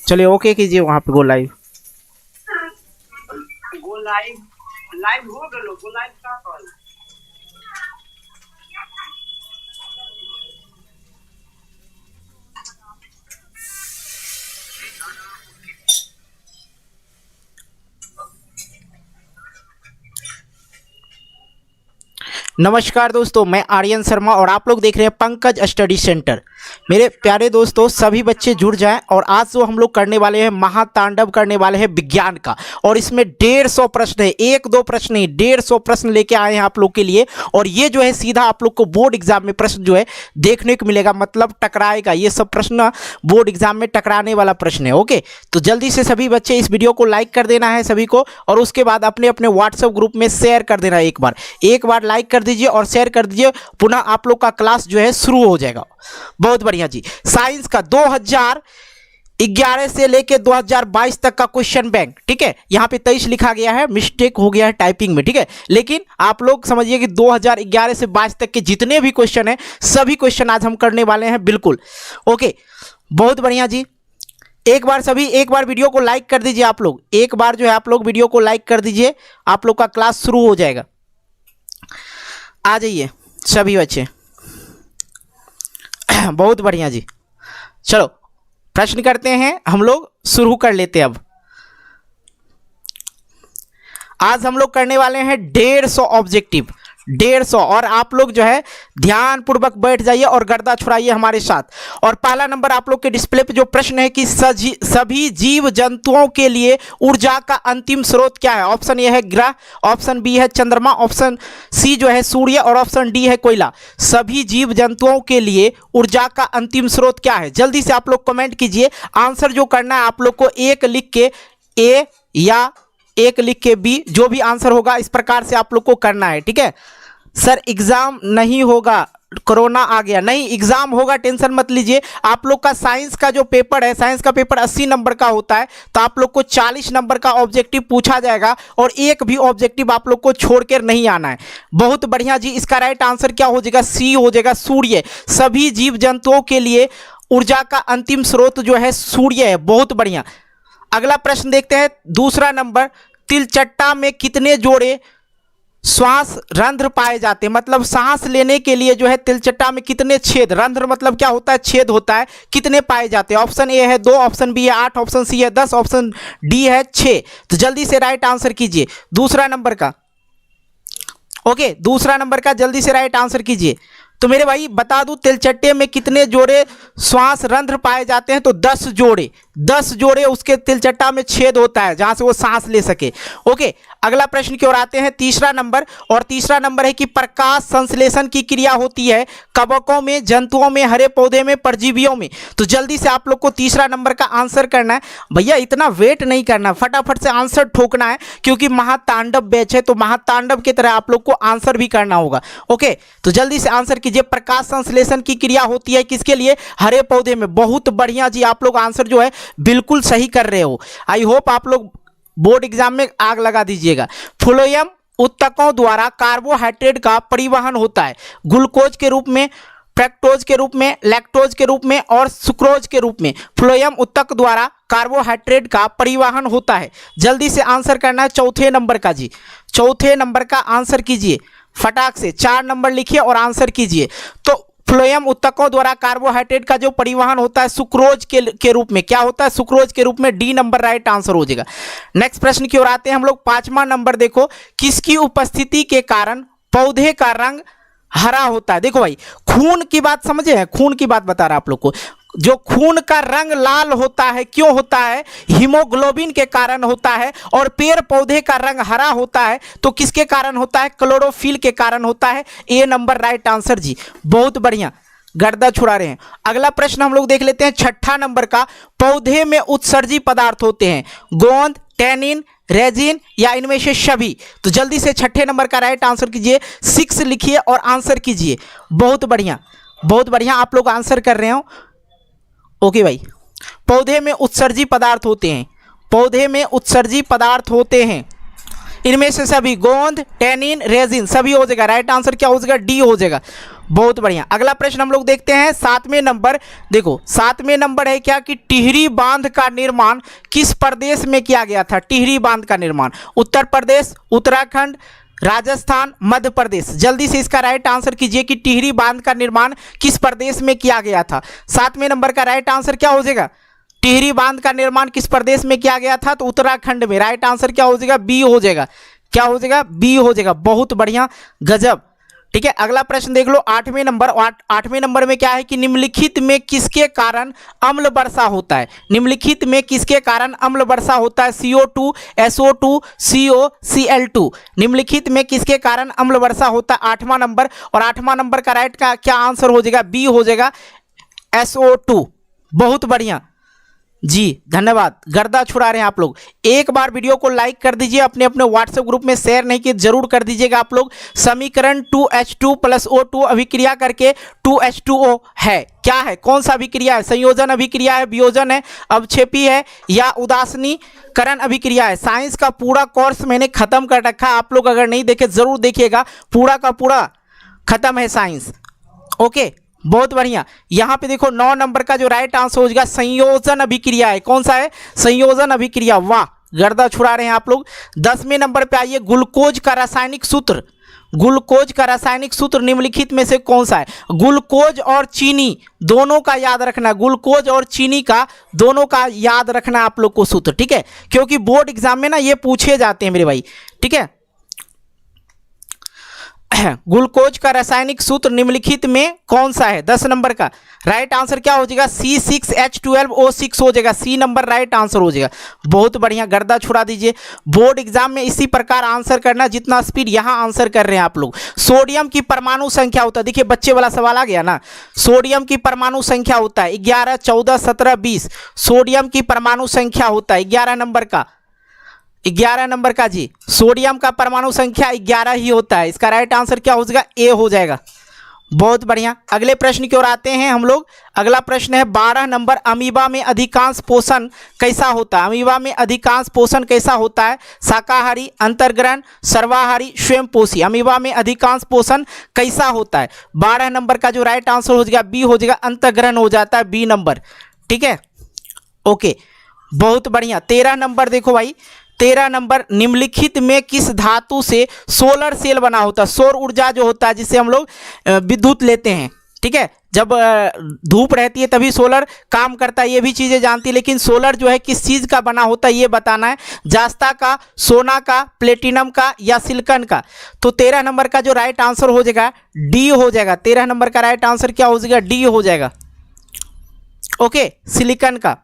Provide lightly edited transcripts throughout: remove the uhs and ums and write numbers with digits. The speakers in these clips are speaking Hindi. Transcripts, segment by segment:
चलिए ओके कीजिए, वहाँ पे go live. Go live live हो गलो, गो लाइव का कॉल। नमस्कार दोस्तों, मैं आर्यन शर्मा और आप लोग देख रहे हैं पंकज स्टडी सेंटर। मेरे प्यारे दोस्तों, सभी बच्चे जुड़ जाएं और आज जो हम लोग करने वाले हैं महातांडव करने वाले हैं विज्ञान का, और इसमें 150 प्रश्न है, 1-2 प्रश्न नहीं 150 प्रश्न लेके आए हैं आप लोग के लिए। और ये जो है सीधा आप लोग को बोर्ड एग्जाम में प्रश्न जो है देखने को मिलेगा, मतलब टकराएगा। ये सब प्रश्न बोर्ड एग्जाम में टकराने वाला प्रश्न है। ओके, तो जल्दी से सभी बच्चे इस वीडियो को लाइक कर देना है सभी को, और उसके बाद अपने अपने व्हाट्सएप ग्रुप में शेयर कर देना है। एक बार लाइक कर दीजिए और शेयर कर दीजिए, पुनः आप लोग का क्लास जो है शुरू हो जाएगा। बहुत बढ़िया जी। साइंस का 2011 से लेके 2022 तक का क्वेश्चन बैंक, ठीक है। यहाँ पे 23 लिखा गया है, मिस्टेक हो गया है टाइपिंग में, ठीक है। लेकिन आप लोग समझिए कि 2011 से 22 तक के जितने भी क्वेश्चन हैं सभी क्वेश्चन आज हम करने वाले हैं, बिल्कुल। ओके, बहुत बढ़िया जी। एक बार वीडियो को लाइक कर दीजिए आप लोग, एक बार जो है आप लोग वीडियो को लाइक कर दीजिए, आप लोग का क्लास शुरू हो जाएगा। आ जाइए सभी बच्चे। बहुत बढ़िया जी। चलो प्रश्न करते हैं, हम लोग शुरू कर लेते हैं। अब आज हम लोग करने वाले हैं 150 ऑब्जेक्टिव, 150। और आप लोग जो है ध्यान पूर्वक बैठ जाइए और गर्दा छुड़ाइए हमारे साथ। और पहला नंबर आप लोग के डिस्प्ले पे जो प्रश्न है कि सभी जीव जंतुओं के लिए ऊर्जा का अंतिम स्रोत क्या है। ऑप्शन ए है ग्रह, ऑप्शन बी है चंद्रमा, ऑप्शन सी जो है सूर्य, और ऑप्शन डी है कोयला। सभी जीव जंतुओं के लिए ऊर्जा का अंतिम स्रोत क्या है। जल्दी से आप लोग कमेंट कीजिए। आंसर जो करना है आप लोग को, एक लिख के ए या एक लिख के बी, जो भी आंसर होगा इस प्रकार से आप लोग को करना है, ठीक है। सर एग्जाम नहीं होगा, कोरोना आ गया। नहीं, एग्जाम होगा, टेंशन मत लीजिए। आप लोग का साइंस का जो पेपर है, साइंस का पेपर 80 नंबर का होता है, तो आप लोग को 40 नंबर का ऑब्जेक्टिव पूछा जाएगा, और एक भी ऑब्जेक्टिव आप लोग को छोड़कर नहीं आना है। बहुत बढ़िया जी। इसका राइट आंसर क्या हो जाएगा, सी हो जाएगा, सूर्य। सभी जीव जंतुओं के लिए ऊर्जा का अंतिम स्रोत जो है सूर्य है। बहुत बढ़िया। अगला प्रश्न देखते हैं, दूसरा नंबर। तिलचट्टा में कितने जोड़े श्वास रंध्र पाए जाते हैं, मतलब सांस लेने के लिए जो है तिलचट्टा में कितने छेद, रंध्र मतलब क्या होता है, छेद होता है, कितने पाए जाते हैं। ऑप्शन ए है 2, ऑप्शन बी है 8, ऑप्शन सी है 10, ऑप्शन डी है 6। तो जल्दी से राइट आंसर कीजिए दूसरा नंबर का। ओके, दूसरा नंबर का जल्दी से राइट आंसर कीजिए। तो मेरे भाई बता दूं, तिलचट्टे में कितने जोड़े श्वास रंध्र पाए जाते हैं, तो 10 जोड़े, 10 जोड़े उसके तिलचट्टा में छेद होता है जहां से वो सांस ले सके। ओके, अगला प्रश्न की ओर आते हैं, तीसरा नंबर। और तीसरा नंबर है कि प्रकाश संश्लेषण की क्रिया होती है कवकों में, जंतुओं में, हरे पौधे में, परजीवियों में। तो जल्दी से आप लोग को तीसरा नंबर का आंसर करना है। भैया इतना वेट नहीं करना, फटाफट से आंसर ठोकना है, क्योंकि महातांडव बैच है, तो महातांडव की तरह आप लोग को आंसर भी करना होगा। ओके, तो जल्दी से आंसर कीजिए। प्रकाश संश्लेषण की क्रिया होती है किसके लिए, हरे पौधे में। बहुत बढ़िया जी, आप लोग आंसर जो है बिल्कुल सही कर रहे हो। आई होप आप लोग बोर्ड एग्जाम में आग लगा दीजिएगा। फ्लोएम उत्तकों द्वारा कार्बोहाइड्रेट का परिवहन होता है ग्लूकोज के रूप में, फ्रक्टोज के रूप में, लैक्टोज के रूप में और सुक्रोज के रूप में। फ्लोएम उत्तक द्वारा कार्बोहाइड्रेट का परिवहन होता है। जल्दी से आंसर करना है चौथे नंबर का जी, चौथे नंबर का आंसर कीजिए फटाक से। 4 नंबर लिखिए और आंसर कीजिए। तो फ्लोएम उत्तकों द्वारा कार्बोहाइड्रेट का जो परिवहन होता है सुक्रोज के रूप में, क्या होता है, सुक्रोज के रूप में। डी नंबर राइट आंसर हो जाएगा। नेक्स्ट प्रश्न की ओर आते हैं हम लोग। 5वां नंबर देखो, किसकी उपस्थिति के कारण पौधे का रंग हरा होता है। देखो भाई, खून की बात समझे हैं, खून की बात बता रहा आप लोग को। जो खून का रंग लाल होता है, क्यों होता है, हीमोग्लोबिन के कारण होता है। और पेड़ पौधे का रंग हरा होता है तो किसके कारण होता है, क्लोरोफिल के कारण होता है। ए नंबर राइट आंसर जी। बहुत बढ़िया, गर्दा छुड़ा रहे हैं। अगला प्रश्न हम लोग देख लेते हैं, 6ठा नंबर का। पौधे में उत्सर्जी पदार्थ होते हैं गोंद, टैनिन, रेजिन या इनमें से सभी। तो जल्दी से 6ठे नंबर का राइट आंसर कीजिए, 6 लिखिए और आंसर कीजिए। बहुत बढ़िया, बहुत बढ़िया, आप लोग आंसर कर रहे हो। ओके भाई, पौधे में उत्सर्जी पदार्थ होते हैं, पौधे में उत्सर्जी पदार्थ होते हैं। इनमें से सभी, गोंद, टेनिन, रेजिन, सभी हो जाएगा। राइट आंसर क्या हो जाएगा? डी हो जाएगा। बहुत बढ़िया। अगला प्रश्न हम लोग देखते हैं 7वें नंबर। देखो 7वें नंबर है क्या कि टिहरी बांध का निर्माण किस प्रदेश में किया गया था? टिहरी बांध का निर्माण उत्तर प्रदेश, उत्तराखंड, राजस्थान, मध्य प्रदेश। जल्दी से इसका राइट आंसर कीजिए कि टिहरी बांध का निर्माण किस प्रदेश में किया गया था। 7वें नंबर का राइट आंसर क्या हो जाएगा? टिहरी बांध का निर्माण किस प्रदेश में किया गया था? तो उत्तराखंड में। राइट आंसर क्या हो जाएगा? बी हो जाएगा। क्या हो जाएगा? बी हो जाएगा। बहुत बढ़िया, गजब। ठीक है, अगला प्रश्न देख लो 8वें नंबर। 8वें नंबर में क्या है कि निम्नलिखित में किसके कारण अम्ल वर्षा होता है? निम्नलिखित में किसके कारण अम्ल वर्षा होता है? CO2, SO2, CO, Cl2। निम्नलिखित में किसके कारण अम्ल वर्षा होता है? 8वां नंबर। और 8वां नंबर का राइट का क्या आंसर हो जाएगा? बी हो जाएगा, SO2। बहुत बढ़िया जी, धन्यवाद। गर्दा छुड़ा रहे हैं आप लोग। एक बार वीडियो को लाइक कर दीजिए, अपने अपने व्हाट्सएप ग्रुप में शेयर नहीं किए जरूर कर दीजिएगा आप लोग। समीकरण 2H2 + O2 अभिक्रिया करके 2H2O है। क्या है? कौन सा अभिक्रिया है? संयोजन अभिक्रिया है, वियोजन है, अवक्षेपी है या उदासीनीकरण अभिक्रिया है? साइंस का पूरा कोर्स मैंने खत्म कर रखा है, आप लोग अगर नहीं देखे जरूर देखिएगा। पूरा का पूरा खत्म है साइंस। ओके, बहुत बढ़िया। यहाँ पे देखो 9 नंबर का जो राइट आंसर हो जाएगा संयोजन अभिक्रिया है। कौन सा है? संयोजन अभिक्रिया। वाह, गर्दा छुड़ा रहे हैं आप लोग। 10वें नंबर पे आइए, ग्लूकोज का रासायनिक सूत्र। ग्लूकोज का रासायनिक सूत्र निम्नलिखित में से कौन सा है? ग्लूकोज और चीनी दोनों का याद रखना, ग्लूकोज और चीनी का दोनों का याद रखना आप लोग को सूत्र। ठीक है, क्योंकि बोर्ड एग्जाम में ना ये पूछे जाते हैं मेरे भाई। ठीक है, ग्लूकोज का रासायनिक सूत्र निम्नलिखित में कौन सा है? 10 नंबर का राइट आंसर क्या हो जाएगा? C6H12O6 हो जाएगा। सी नंबर राइट आंसर हो जाएगा। बहुत बढ़िया, गर्दा छुड़ा दीजिए। बोर्ड एग्जाम में इसी प्रकार आंसर करना जितना स्पीड यहाँ आंसर कर रहे हैं आप लोग। सोडियम की परमाणु संख्या होता है, देखिए बच्चे वाला सवाल आ गया ना। सोडियम की परमाणु संख्या होता है 11, 14, 17, 20। सोडियम की परमाणु संख्या होता है 11 नंबर का। 11 नंबर का जी, सोडियम का परमाणु संख्या 11 ही होता है। इसका राइट आंसर क्या हो जाएगा? ए हो जाएगा। बहुत बढ़िया। अगले प्रश्न की ओर आते हैं हम लोग। अगला प्रश्न है 12 नंबर। अमीबा में अधिकांश पोषण कैसा होता है? अमीबा में अधिकांश पोषण कैसा होता है? शाकाहारी, अंतर्ग्रहण, सर्वाहारी, स्वयंपोषी। अमीबा में अधिकांश पोषण कैसा होता है? 12 नंबर का जो राइट आंसर हो जाएगा बी हो जाएगा, अंतर्ग्रहण हो जाता है, बी नंबर। ठीक है, ओके, बहुत बढ़िया। 13 नंबर देखो भाई, 13 नंबर, निम्नलिखित में किस धातु से सोलर सेल बना होता है? सौर ऊर्जा जो होता है जिससे हम लोग विद्युत लेते हैं। ठीक है, जब धूप रहती है तभी सोलर काम करता है, ये भी चीज़ें जानती है, लेकिन सोलर जो है किस चीज़ का बना होता है ये बताना है। जास्ता का, सोना का, प्लेटिनम का या सिलिकॉन का? तो 13 नंबर का जो राइट आंसर हो जाएगा डी हो जाएगा। 13 नंबर का राइट आंसर क्या हो जाएगा? डी हो जाएगा। ओके, सिलिकॉन का।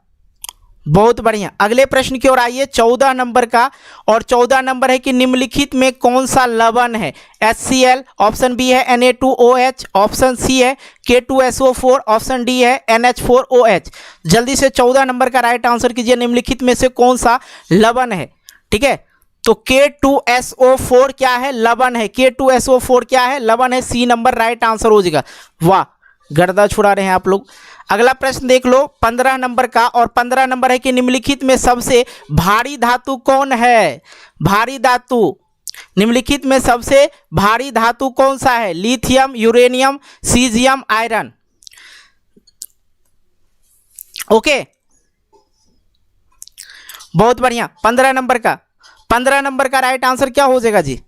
बहुत बढ़िया। अगले प्रश्न की ओर आइए 14 नंबर का। और 14 नंबर है कि निम्नलिखित में कौन सा लवण है? HCl, ऑप्शन बी है Na2OH, ऑप्शन सी है K2SO4, ऑप्शन डी है NH4OH। जल्दी से 14 नंबर का राइट आंसर कीजिए, निम्नलिखित में से कौन सा लवण है? ठीक है, तो K2SO4 क्या है? लवण है। K2SO4 क्या है? लवण है। सी नंबर राइट आंसर हो जाएगा। वाह, गर्दा छुड़ा रहे हैं आप लोग। अगला प्रश्न देख लो 15 नंबर का। और 15 नंबर है कि निम्नलिखित में सबसे भारी धातु कौन है? भारी धातु, निम्नलिखित में सबसे भारी धातु कौन सा है? Lithium, uranium, caesium, iron. Okay, बहुत बढ़िया। 15 नंबर का, 15 नंबर का राइट आंसर क्या हो जाएगा जी?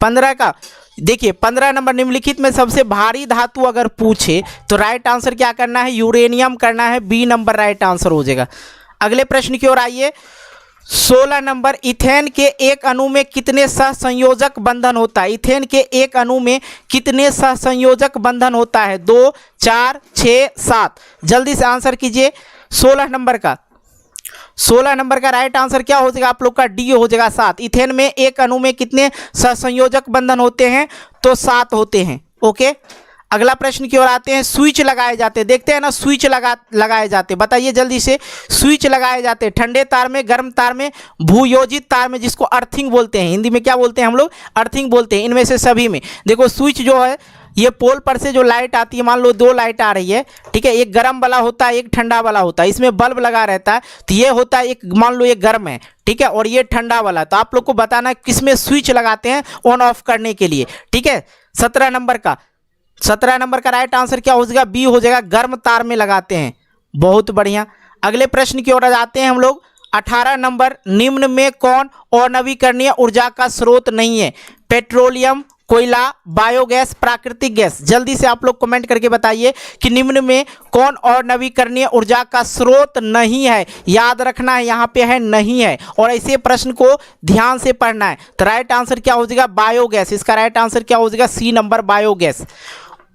15 का देखिए, 15 नंबर, निम्नलिखित में सबसे भारी धातु अगर पूछे तो राइट आंसर क्या करना है? यूरेनियम करना है, बी नंबर राइट आंसर हो जाएगा। अगले प्रश्न की ओर आइए 16 नंबर। इथेन के एक अणु में कितने सहसंयोजक बंधन होता है? इथेन के एक अणु में कितने सहसंयोजक बंधन होता है? 2, 4, 6, 7। जल्दी से आंसर कीजिए 16 नंबर का। 16 नंबर का राइट आंसर क्या हो जाएगा आप लोग का? डी हो जाएगा, 7। इथेन में एक अणु में कितने सहसंयोजक बंधन होते हैं? तो 7 होते हैं। ओके, अगला प्रश्न की ओर आते हैं। स्विच लगाए जाते हैं, देखते हैं ना, स्विच लगाए जाते हैं। बताइए जल्दी से। स्विच लगाए जाते हैं ठंडे तार में, गर्म तार में, भूयोजित तार में, जिसको अर्थिंग बोलते हैं। हिंदी में क्या बोलते हैं हम लोग? अर्थिंग बोलते हैं। इनमें से सभी में देखो स्विच जो है ये पोल पर से जो लाइट आती है, मान लो दो लाइट आ रही है, ठीक है, एक गर्म वाला होता है, एक ठंडा वाला होता है, इसमें बल्ब लगा रहता है, तो ये होता है एक, मान लो ये गर्म है, ठीक है, और ये ठंडा वाला। तो आप लोग को बताना है किसमें स्विच लगाते हैं ऑन ऑफ करने के लिए, ठीक है। 17 नंबर का राइट आंसर क्या हो जाएगा, बी हो जाएगा, गर्म तार में लगाते हैं। बहुत बढ़िया। अगले प्रश्न की ओर जाते हैं हम लोग। 18 नंबर, निम्न में कौन अनवीकरणीय ऊर्जा का स्रोत नहीं है? पेट्रोलियम, कोयला, बायोगैस, प्राकृतिक गैस। जल्दी से आप लोग कमेंट करके बताइए कि निम्न में कौन और नवीकरणीय ऊर्जा का स्रोत नहीं है। याद रखना है, यहाँ पे है नहीं है, और ऐसे प्रश्न को ध्यान से पढ़ना है। तो राइट आंसर क्या हो जाएगा, बायोगैस। इसका राइट आंसर क्या हो जाएगा, सी नंबर, बायोगैस।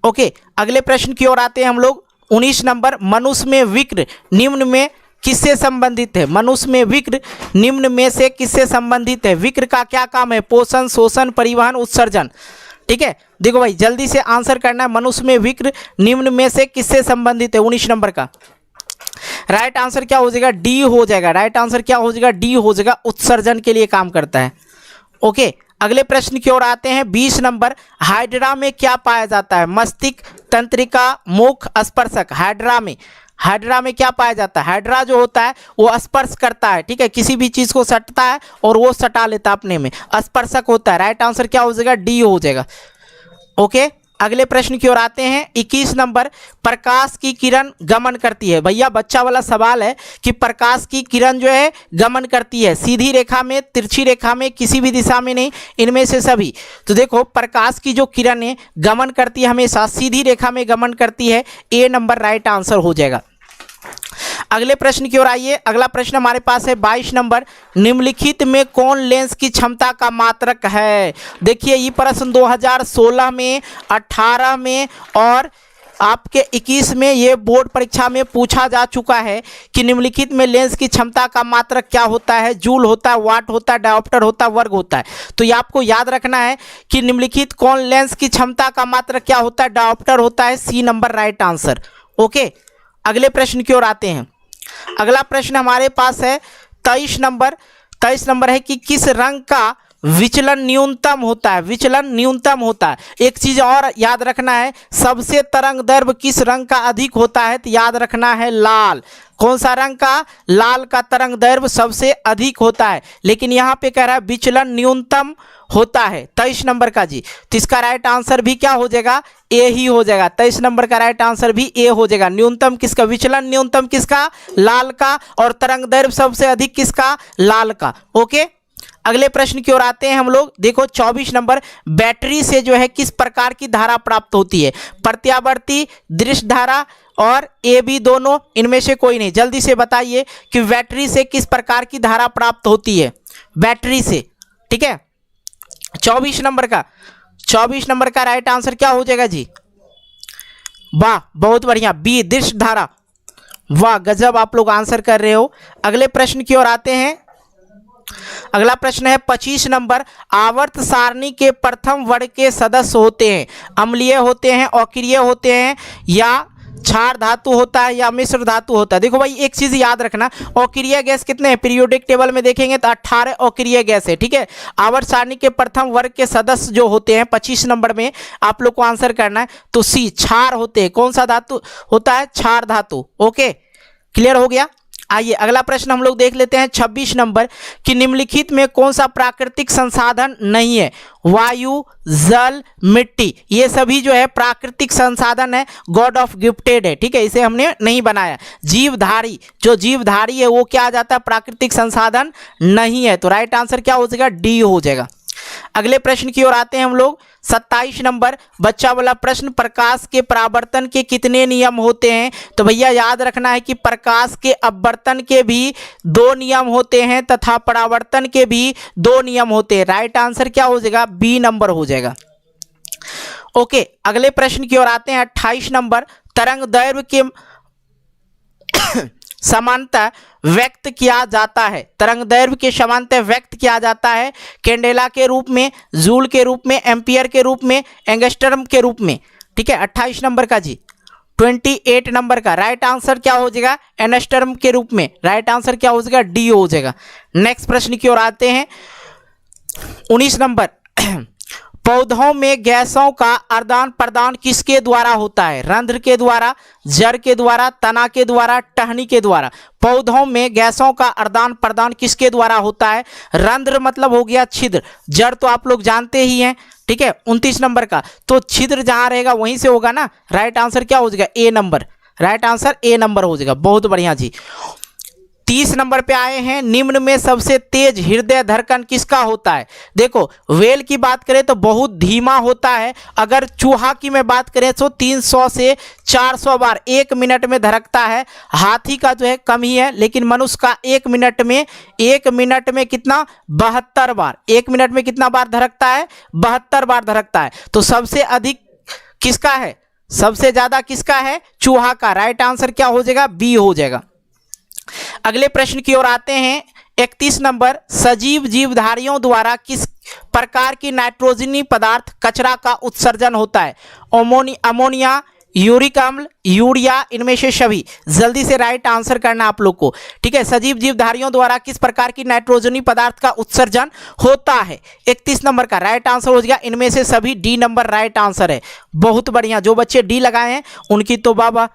ओके, अगले प्रश्न की ओर आते हैं हम लोग। 19 नंबर, मनुष्य में विक्र निम्न में किससे संबंधित है? मनुष्य में विक्र निम्न में से किससे संबंधित है? विक्र का क्या काम है? पोषण, शोषण, परिवहन, उत्सर्जन। ठीक है, देखो भाई जल्दी से आंसर करना है। मनुष्य में विक्र निम्न में से किससे संबंधित है? 19 नंबर का राइट आंसर क्या हो जाएगा, डी हो जाएगा। राइट आंसर क्या हो जाएगा, डी हो जाएगा, उत्सर्जन के लिए काम करता है। ओके, अगले प्रश्न की ओर आते हैं। 20 नंबर, हाइड्रा में क्या पाया जाता है? मस्तिष्क, तंत्रिका, मुख, स्पर्शक। हाइड्रा में क्या पाया जाता है? हाइड्रा जो होता है वो स्पर्श करता है, ठीक है, किसी भी चीज को सटता है और वो सटा लेता है अपने में, स्पर्शक होता है। राइट आंसर क्या हो जाएगा, डी हो जाएगा। ओके, अगले प्रश्न की ओर आते हैं। 21 नंबर, प्रकाश की किरण गमन करती है। भैया बच्चा वाला सवाल है कि प्रकाश की किरण जो है गमन करती है सीधी रेखा में, तिरछी रेखा में, किसी भी दिशा में नहीं, इनमें से सभी। तो देखो प्रकाश की जो किरण है गमन करती है, हमेशा सीधी रेखा में गमन करती है। ए नंबर राइट आंसर हो जाएगा। अगले प्रश्न की ओर आइए। अगला प्रश्न हमारे पास है 22 नंबर, निम्नलिखित में कौन लेंस की क्षमता का मात्रक है? देखिए ये प्रश्न 2016 में, 18 में और आपके 21 में ये बोर्ड परीक्षा में पूछा जा चुका है कि निम्नलिखित में लेंस की क्षमता का मात्रक क्या होता है? जूल होता है, वाट होता है, डायोप्टर होता है, वर्ग होता है। तो ये आपको याद रखना है कि निम्नलिखित कौन लेंस की क्षमता का मात्रक क्या होता है? डायोप्टर होता है। C number right answer. Okay, अगले प्रश्न की ओर आते हैं। अगला प्रश्न हमारे पास है 23 नंबर। 23 नंबर है कि किस रंग का विचलन न्यूनतम होता है? विचलन न्यूनतम होता है। एक चीज और याद रखना है, सबसे तरंग दैर्घ्य किस रंग का अधिक होता है? तो याद रखना है लाल। कौन सा रंग का? लाल का तरंग दैर्घ्य सबसे अधिक होता है, लेकिन यहाँ पे कह रहा है विचलन न्यूनतम होता है। 23 नंबर का जी, तो इसका राइट आंसर भी क्या हो जाएगा, ए ही हो जाएगा। 23 नंबर का राइट आंसर भी ए हो जाएगा। न्यूनतम किसका? विचलन न्यूनतम किसका? लाल का। और तरंग दैर्घ्य सबसे अधिक किसका? लाल का। ओके, अगले प्रश्न की ओर आते हैं हम लोग। देखो 24 नंबर, बैटरी से जो है किस प्रकार की धारा प्राप्त होती है? प्रत्यावर्ती, दृश्य धारा और ए बी दोनों, इनमें से कोई नहीं। जल्दी से बताइए कि बैटरी से किस प्रकार की धारा प्राप्त होती है? बैटरी से, ठीक है। 24 नंबर का राइट आंसर क्या हो जाएगा जी? वाह बहुत बढ़िया, बी, दृश्य धारा। वाह गजब, आप लोग आंसर कर रहे हो। अगले प्रश्न की ओर आते हैं। अगला प्रश्न है 25 नंबर, आवर्त सारणी के प्रथम वर्ग के सदस्य होते हैं? अम्लीय होते हैं, अक्रिय होते हैं, या क्षार धातु होता है, या मिश्र धातु होता है? देखो भाई एक चीज याद रखना, अक्रिय गैस कितने हैं? पीरियोडिक टेबल में देखेंगे तो 18 अक्रिय गैस है, ठीक है। आवर्त सारणी के प्रथम वर्ग के सदस्य जो होते हैं 25 नंबर में आप लोग को आंसर करना है, तो सी, क्षार होते हैं। कौन सा धातु होता है? क्षार धातु। ओके, क्लियर हो गया। आइए अगला प्रश्न हम लोग देख लेते हैं 26 नंबर, कि निम्नलिखित में कौन सा प्राकृतिक संसाधन नहीं है? वायु, जल, मिट्टी, ये सभी जो है प्राकृतिक संसाधन है, गॉड ऑफ गिफ्टेड है, ठीक है, इसे हमने नहीं बनाया। जीवधारी, जो जीवधारी है वो क्या आ जाता है? प्राकृतिक संसाधन नहीं है। तो राइट आंसर क्या हो जाएगा? डी हो जाएगा। अगले प्रश्न की ओर आते हैं हम लोग। 27 नंबर, बच्चा वाला प्रश्न, प्रकाश के परावर्तन के कितने नियम होते हैं? तो भैया याद रखना है कि प्रकाश के अपवर्तन के भी 2 नियम होते हैं तथा परावर्तन के भी 2 नियम होते हैं। राइट आंसर क्या हो जाएगा? बी नंबर हो जाएगा। ओके, अगले प्रश्न की ओर आते हैं। 28 नंबर, तरंग दैर्घ्य के समानता व्यक्त किया जाता है? तरंग दैर्घ्य के समानता व्यक्त किया जाता है कैंडेला के रूप में, जूल के रूप में, एम्पियर के रूप में, एंगस्ट्रम के रूप में, ठीक है। 28 नंबर का जी। 28 नंबर का राइट आंसर क्या हो जाएगा? एंगस्ट्रम के रूप में। राइट आंसर क्या हो जाएगा? डी हो जाएगा। नेक्स्ट प्रश्न की ओर आते हैं। 19 नंबर, पौधों में गैसों का आदान प्रदान किसके द्वारा होता है? रंध्र के द्वारा, जड़ के द्वारा, तना के द्वारा, टहनी के द्वारा। पौधों में गैसों का आदान प्रदान किसके द्वारा होता है? रंध्र मतलब हो गया छिद्र, जड़ तो आप लोग जानते ही हैं, ठीक है। 29 नंबर का, तो छिद्र जहां रहेगा वहीं से होगा ना। राइट आंसर क्या हो जाएगा? A number. Right answer A number हो जाएगा। बहुत बढ़िया जी। 30 नंबर पे आए हैं, निम्न में सबसे तेज हृदय धड़कन किसका होता है? देखो, व्हेल की बात करें तो बहुत धीमा होता है। अगर चूहा की मैं बात करें तो 300 से 400 बार 1 मिनट में धड़कता है। हाथी का जो है कम ही है, लेकिन मनुष्य का 1 मिनट में कितना? 72 बार। 1 मिनट में कितना बार धड़कता है? 72 बार धड़कता है। तो सबसे अधिक किसका है? सबसे ज्यादा किसका है? चूहा का। राइट आंसर क्या हो जाएगा? बी हो जाएगा। अगले प्रश्न की ओर आते हैं। 31 नंबर, सजीव जीवधारियों द्वारा किस प्रकार की नाइट्रोजनी पदार्थ कचरा का उत्सर्जन होता है? अमोनिया, यूरिक अम्ल, यूरिया, इनमें से सभी। जल्दी से राइट आंसर करना आप लोग को, ठीक है। सजीव जीवधारियों द्वारा किस प्रकार की नाइट्रोजनी पदार्थ का उत्सर्जन होता है? 31 नंबर का राइट आंसर हो जाएगा इनमें से सभी। डी नंबर राइट आंसर है। बहुत बढ़िया, जो बच्चे डी लगाए हैं उनकी तो बाबा,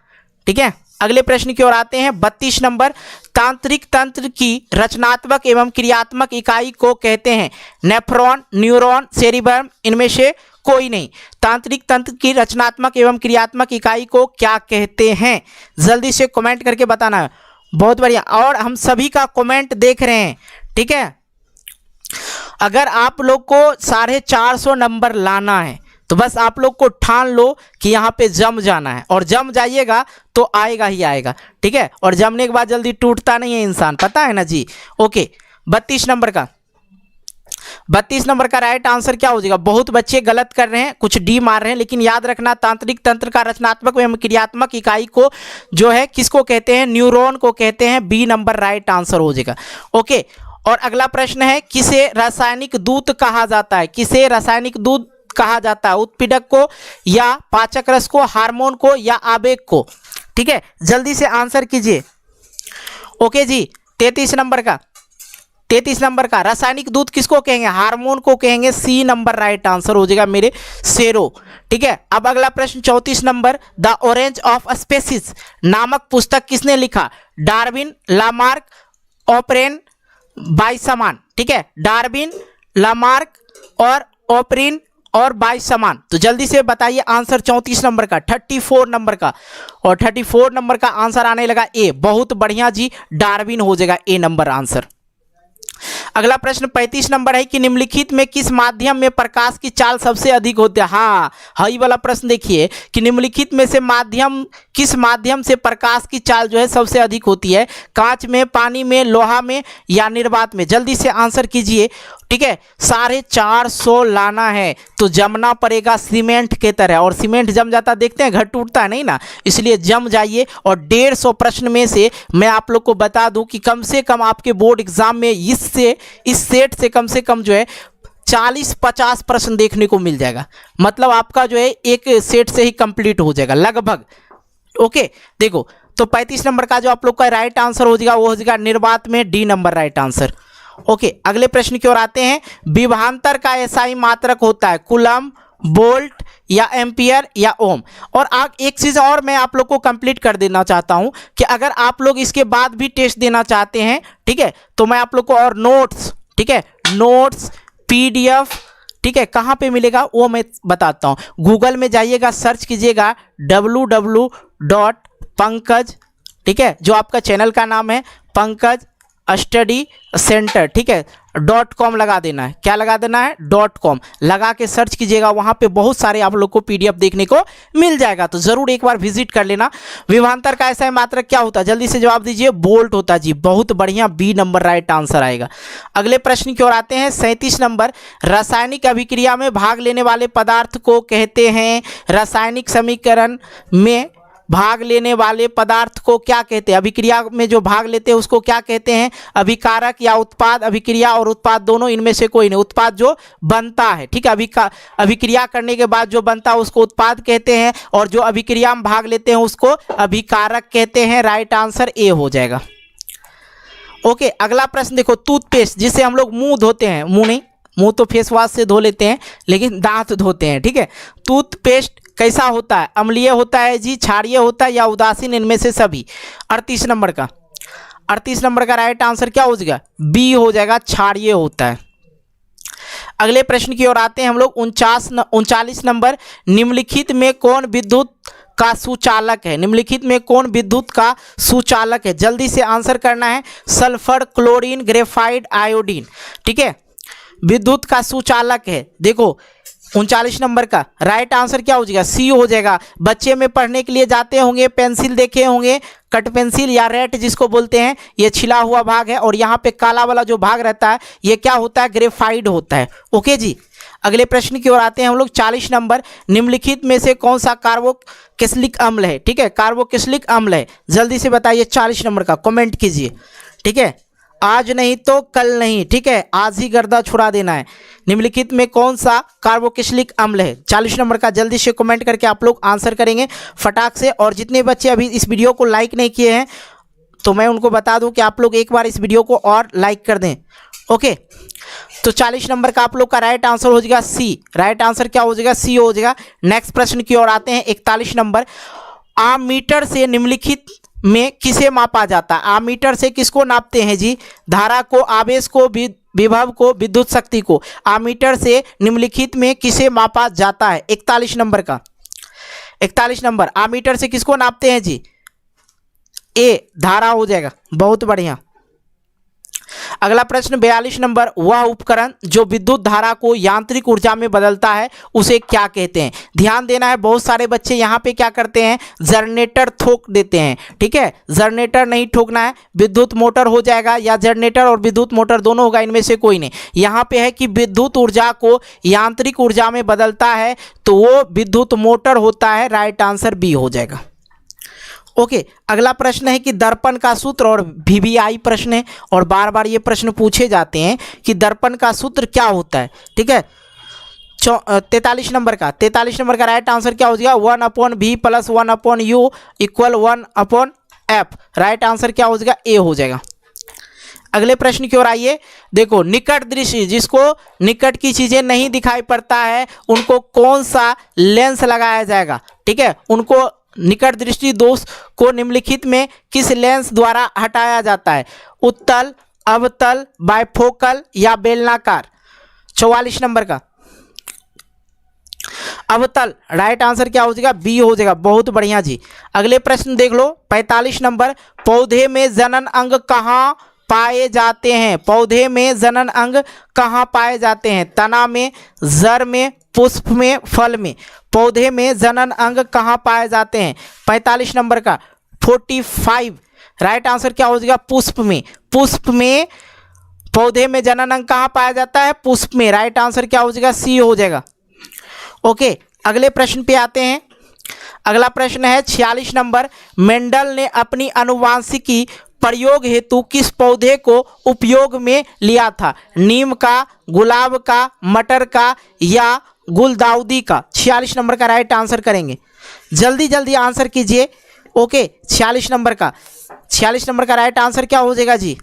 ठीक है। अगले प्रश्न की ओर आते हैं। 32 नंबर, तांत्रिक तंत्र की रचनात्मक एवं क्रियात्मक इकाई को कहते हैं? नेफ्रॉन, न्यूरॉन, सेरिबम, इनमें से कोई नहीं। तांत्रिक तंत्र की रचनात्मक एवं क्रियात्मक इकाई को क्या कहते हैं? जल्दी से कमेंट करके बताना है। बहुत बढ़िया, और हम सभी का कमेंट देख रहे हैं, ठीक है। अगर आप लोग को 450 नंबर लाना है तो बस आप लोग को ठान लो कि यहाँ पे जम जाना है, और जम जाइएगा तो आएगा ही आएगा, ठीक है। और जमने के बाद जल्दी टूटता नहीं है इंसान, पता है ना जी। ओके, 32 नंबर का, 32 नंबर का राइट आंसर क्या हो जाएगा? बहुत बच्चे गलत कर रहे हैं, कुछ डी मार रहे हैं, लेकिन याद रखना तांत्रिक तंत्र का रचनात्मक एवं क्रियात्मक इकाई को जो है किसको कहते हैं? न्यूरॉन को कहते हैं। बी नंबर राइट आंसर हो जाएगा। ओके, और अगला प्रश्न है, किसे रासायनिक दूत कहा जाता है? किसे रासायनिक दूत कहा जाता है? उत्पीड़क को, या पाचक रस को, हार्मोन को, या आवेग को? ठीक है, जल्दी से आंसर कीजिए। ओके जी, 33 नंबर का, 33 नंबर का रासायनिक दूत किसको कहेंगे? हार्मोन को कहेंगे। सी नंबर राइट आंसर हो जाएगा मेरे शेरों, ठीक है। अब अगला प्रश्न 34 number, the orange of species नामक पुस्तक किसने लिखा? डार्विन, लामार्क, ओपरेन, बाइसमान, ठीक है। डार्विन, लामार्क और ओपरेन और बाइसमान। तो जल्दी से बताइए आंसर 34 नंबर का, 34 नंबर का, और 34 नंबर का आंसर आने लगा ए। बहुत बढ़िया जी, डार्विन हो जाएगा ए नंबर आंसर। अगला प्रश्न 35 नंबर है कि निम्नलिखित में किस माध्यम में प्रकाश की चाल सबसे अधिक होती है? हाँ, ये वाला प्रश्न देखिए कि निम्नलिखित में से किस माध्यम से प्रकाश की चाल जो है सबसे अधिक होती है? कांच में, पानी में, लोहा में, या निर्वात में? जल्दी से आंसर कीजिए, ठीक है। 450 लाना है तो जमना पड़ेगा सीमेंट के तरह, और सीमेंट जम जाता देखते हैं, घर टूटता नहीं ना, इसलिए जम जाइए। और 150 प्रश्न में से मैं आप लोग को बता दूं कि कम से कम आपके बोर्ड एग्जाम में इस सेट से कम जो है 40-50 प्रश्न देखने को मिल जाएगा। मतलब आपका जो है एक सेट से ही कंप्लीट हो जाएगा लगभग। ओके, देखो, तो 35 नंबर का जो आप लोग का राइट आंसर हो जाएगा वो हो जाएगा निर्वात में। D number right answer. Okay, अगले प्रश्न की ओर आते हैं। विभवांतर का एसआई मात्रक होता है? कूलम, वोल्ट, या एम्पियर, या ओम? और एक चीज़ और मैं आप लोग को कंप्लीट कर देना चाहता हूं कि अगर आप लोग इसके बाद भी टेस्ट देना चाहते हैं, ठीक है, तो मैं आप लोग को और नोट्स, ठीक है, नोट्स, पीडीएफ, ठीक है, कहाँ पे मिलेगा वो मैं बताता हूँ। गूगल में जाइएगा, सर्च कीजिएगा www.pankaj, ठीक है, जो आपका चैनल का नाम है पंकज स्टडी सेंटर, ठीक है, .com लगा देना है। क्या लगा देना है? .com लगा के सर्च कीजिएगा, वहाँ पे बहुत सारे आप लोग को पीडीएफ देखने को मिल जाएगा, तो ज़रूर एक बार विजिट कर लेना। विभवांतर का ऐसा मात्रक क्या होता है? जल्दी से जवाब दीजिए। वोल्ट होता है जी। बहुत बढ़िया, बी नंबर राइट आंसर आएगा। अगले प्रश्न की ओर आते हैं। 37 नंबर, रासायनिक अभिक्रिया में भाग लेने वाले पदार्थ को कहते हैं? रासायनिक समीकरण में भाग लेने वाले पदार्थ को क्या कहते हैं? अभिक्रिया में जो भाग लेते हैं उसको क्या कहते हैं? अभिकारक या उत्पाद? अभिक्रिया और उत्पाद दोनों, इनमें से कोई नहीं। उत्पाद जो बनता है, ठीक है, अभिक्रिया करने के बाद जो बनता है उसको उत्पाद कहते हैं, और जो अभिक्रिया में भाग लेते हैं उसको अभिकारक कहते हैं। राइट आंसर ए हो जाएगा। ओके, अगला प्रश्न देखो, टूथपेस्ट जिससे हम लोग मुंह धोते हैं, मुंह नहीं, मुंह तो फेस वॉश से धो लेते हैं, लेकिन दांत धोते हैं, ठीक है। टूथपेस्ट कैसा होता है? अम्लीय होता है जी, क्षारीय होता है या उदासीन, इनमें से सभी। 38 नंबर का राइट आंसर क्या हो जाएगा? बी हो जाएगा, क्षारीय होता है। अगले प्रश्न की ओर आते हैं हम लोग। 39 नंबर, निम्नलिखित में कौन विद्युत का सुचालक है? निम्नलिखित में कौन विद्युत का सुचालक है? जल्दी से आंसर करना है। सल्फर, क्लोरीन, ग्रेफाइट, आयोडीन, ठीक है, विद्युत का सुचालक है। देखो 39 नंबर का राइट आंसर क्या हो जाएगा? सी हो जाएगा। बच्चे में पढ़ने के लिए जाते होंगे, पेंसिल देखे होंगे, कट पेंसिल या रेट जिसको बोलते हैं, ये छिला हुआ भाग है और यहाँ पे काला वाला जो भाग रहता है ये क्या होता है? ग्रेफाइट होता है। ओके जी, अगले प्रश्न की ओर आते हैं हम लोग। 40 नंबर, निम्नलिखित में से कौन सा कार्बोक्सिलिक अम्ल है? ठीक है, कार्बोक्सिलिक अम्ल है, जल्दी से बताइए। 40 नंबर का कमेंट कीजिए, ठीक है, आज नहीं तो कल नहीं, ठीक है, आज ही गर्दा छुड़ा देना है। निम्नलिखित में कौन सा कार्बोक्सिलिक अम्ल है? 40 नंबर का जल्दी से कमेंट करके आप लोग आंसर करेंगे फटाक से। और जितने बच्चे अभी इस वीडियो को लाइक नहीं किए हैं तो मैं उनको बता दूं कि आप लोग एक बार इस वीडियो को और लाइक कर दें। ओके, तो 40 नंबर का आप लोग का राइट आंसर हो जाएगा सी। राइट आंसर क्या हो जाएगा? सी हो जाएगा। नेक्स्ट प्रश्न की ओर आते हैं। 41 नंबर, आमीटर से निम्नलिखित में किसे मापा जाता है? आमीटर से किसको नापते हैं जी? धारा को, आवेश को, विभव को, विद्युत शक्ति को। आमीटर से निम्नलिखित में किसे मापा जाता है? 41 नंबर का 41 नंबर, आमीटर से किसको नापते हैं जी? ए धारा हो जाएगा, बहुत बढ़िया। अगला प्रश्न 42 नंबर, वह उपकरण जो विद्युत धारा को यांत्रिक ऊर्जा में बदलता है उसे क्या कहते हैं? ध्यान देना है, बहुत सारे बच्चे यहाँ पे क्या करते हैं? जनरेटर ठोक देते हैं, ठीक है, जनरेटर नहीं ठोकना है, विद्युत मोटर हो जाएगा, या जनरेटर और विद्युत मोटर दोनों होगा, इनमें से कोई नहीं। यहाँ पे है कि विद्युत ऊर्जा को यांत्रिक ऊर्जा में बदलता है तो वो विद्युत मोटर होता है। राइट आंसर बी हो जाएगा। ओके, अगला प्रश्न है कि दर्पण का सूत्र, और वीवीआई प्रश्न है और बार बार ये प्रश्न पूछे जाते हैं कि दर्पण का सूत्र क्या होता है, ठीक है। 43 नंबर का राइट आंसर क्या हो जाएगा? 1/v + 1/u = 1/f। Right answer क्या हो जाएगा? ए हो जाएगा। अगले प्रश्न की ओर आइए। देखो, निकट दृष्टि, जिसको निकट की चीजें नहीं दिखाई पड़ता है उनको कौन सा लेंस लगाया जाएगा? ठीक है, उनको निकट दृष्टि दोष को निम्नलिखित में किस लेंस द्वारा हटाया जाता है? उत्तल, अवतल, बाइफोकल या बेलनाकार? 44 नंबर का अवतल। राइट आंसर क्या हो जाएगा? बी हो जाएगा, बहुत बढ़िया जी। अगले प्रश्न देख लो, 45 नंबर, पौधे में जनन अंग कहाँ पाए जाते हैं? पौधे में जनन अंग कहाँ पाए जाते हैं? तना में, जड़ में, पुष्प में, फल में। पौधे में जनन अंग कहाँ पाए जाते हैं? 45 नंबर का 45 राइट आंसर क्या हो जाएगा? पुष्प में। पुष्प में पौधे में जनन अंग कहाँ पाया जाता है? पुष्प में। राइट आंसर क्या हो जाएगा? सी हो जाएगा। ओके, अगले प्रश्न पे आते हैं। अगला प्रश्न है 46 नंबर, मेंडल ने अपनी आनुवांशिकी प्रयोग हेतु किस पौधे को उपयोग में लिया था? नीम का, गुलाब का, मटर का या गुलदाउदी का? 46 नंबर का राइट आंसर करेंगे, जल्दी जल्दी आंसर कीजिए। ओके, 46 नंबर का राइट आंसर क्या हो जाएगा जी?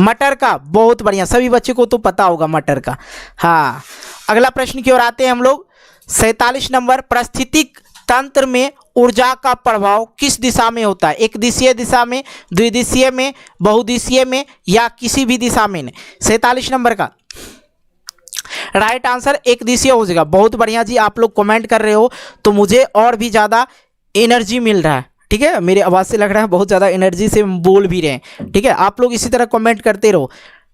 मटर का। बहुत बढ़िया, सभी बच्चों को तो पता होगा मटर का। हाँ, अगला प्रश्न की ओर आते हैं हम लोग। 47 नंबर, पारिस्थितिक तंत्र में ऊर्जा का प्रभाव किस दिशा में होता है? एक दिशीय दिशा में, द्विदिशीय में, बहुदिशीय में या किसी भी दिशा में नहीं? 47 नंबर का राइट आंसर एक दिशीय हो जाएगा। बहुत बढ़िया जी, आप लोग कमेंट कर रहे हो तो मुझे और भी ज़्यादा एनर्जी मिल रहा है, ठीक है, मेरी आवाज़ से लग रहा है बहुत ज़्यादा एनर्जी से बोल भी रहे हैं, ठीक है। आप लोग इसी तरह कमेंट करते रहो,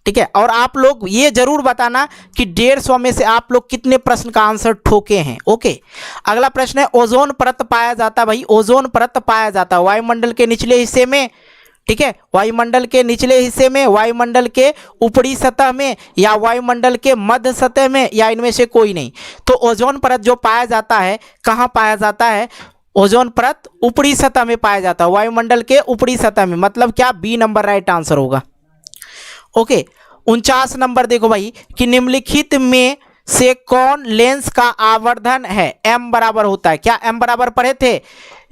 ठीक है। और आप लोग ये जरूर बताना कि 150 में से आप लोग कितने प्रश्न का आंसर ठोके हैं। ओके, अगला प्रश्न है, ओजोन परत पाया जाता है भाई, ओजोन परत पाया जाता है वायुमंडल के निचले हिस्से में, ठीक है, वायुमंडल के निचले हिस्से में, वायुमंडल के ऊपरी सतह में या वायुमंडल के मध्य सतह में या इनमें से कोई नहीं। तो ओजोन परत जो पाया जाता है कहाँ पाया जाता है? ओजोन परत ऊपरी सतह में पाया जाता है, वायुमंडल के ऊपरी सतह में, मतलब क्या? बी नंबर राइट आंसर होगा। ओके, 49 नंबर देखो भाई कि निम्नलिखित में से कौन लेंस का आवर्धन है? m बराबर होता है, क्या m बराबर पढ़े थे?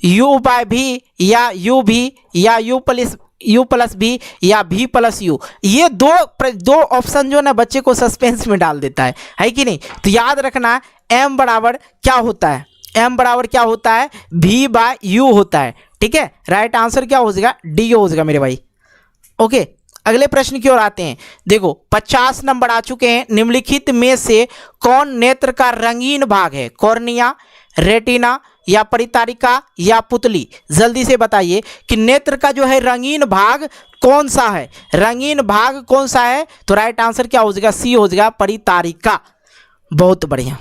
u/v या uv या u + U+B या V+U, ये दो ऑप्शन जो ना बच्चे को सस्पेंस में डाल देता है कि नहीं। तो याद रखना M बराबर क्या होता है, M बराबर क्या होता है, V/U होता है। ठीक है, राइट आंसर क्या हो जाएगा, डी हो जाएगा मेरे भाई। ओके, अगले प्रश्न की ओर आते हैं। देखो 50 नंबर आ चुके हैं। निम्नलिखित में से कौन नेत्र का रंगीन भाग है, कॉर्निया, रेटिना या परितारिका या पुतली। जल्दी से बताइए कि नेत्र का जो है रंगीन भाग कौन सा है, रंगीन भाग कौन सा है। तो राइट आंसर क्या हो जाएगा, सी हो जाएगा, परितारिका। बहुत बढ़िया।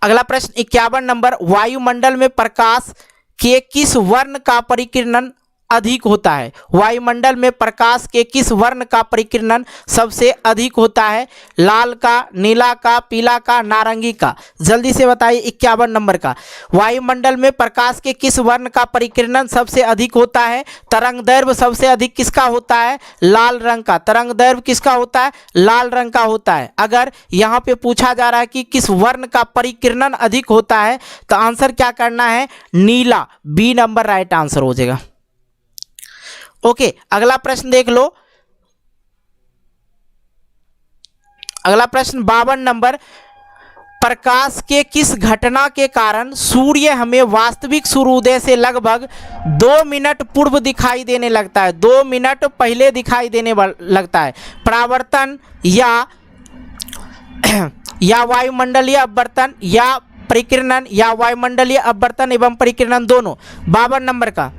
अगला प्रश्न 51 नंबर, वायुमंडल में प्रकाश के किस वर्ण का परिकिरणन अधिक होता है। वायुमंडल में प्रकाश के किस वर्ण का परिकिरणन सबसे अधिक होता है, लाल का, नीला का, पीला का, नारंगी का। जल्दी से बताइए 51 नंबर का, वायुमंडल में प्रकाश के किस वर्ण का परिकिरणन सबसे अधिक होता है। तरंगदैर्घ्य सबसे अधिक किसका होता है, लाल रंग का। तरंगदैर्घ्य किसका होता है, लाल रंग का होता है। अगर यहाँ पे पूछा जा रहा है कि किस वर्ण का परिकिरणन अधिक होता है तो आंसर क्या करना है, नीला, बी नंबर राइट आंसर हो जाएगा। ओके, अगला प्रश्न देख लो। अगला प्रश्न 52 नंबर, प्रकाश के किस घटना के कारण सूर्य हमें वास्तविक सूर्योदय से लगभग 2 मिनट पूर्व दिखाई देने लगता है, 2 मिनट पहले दिखाई देने लगता है। परावर्तन या वायुमंडलीय अपवर्तन या परिकिरणन या वायुमंडलीय अपवर्तन एवं परिकिरणन दोनों। 52 नंबर का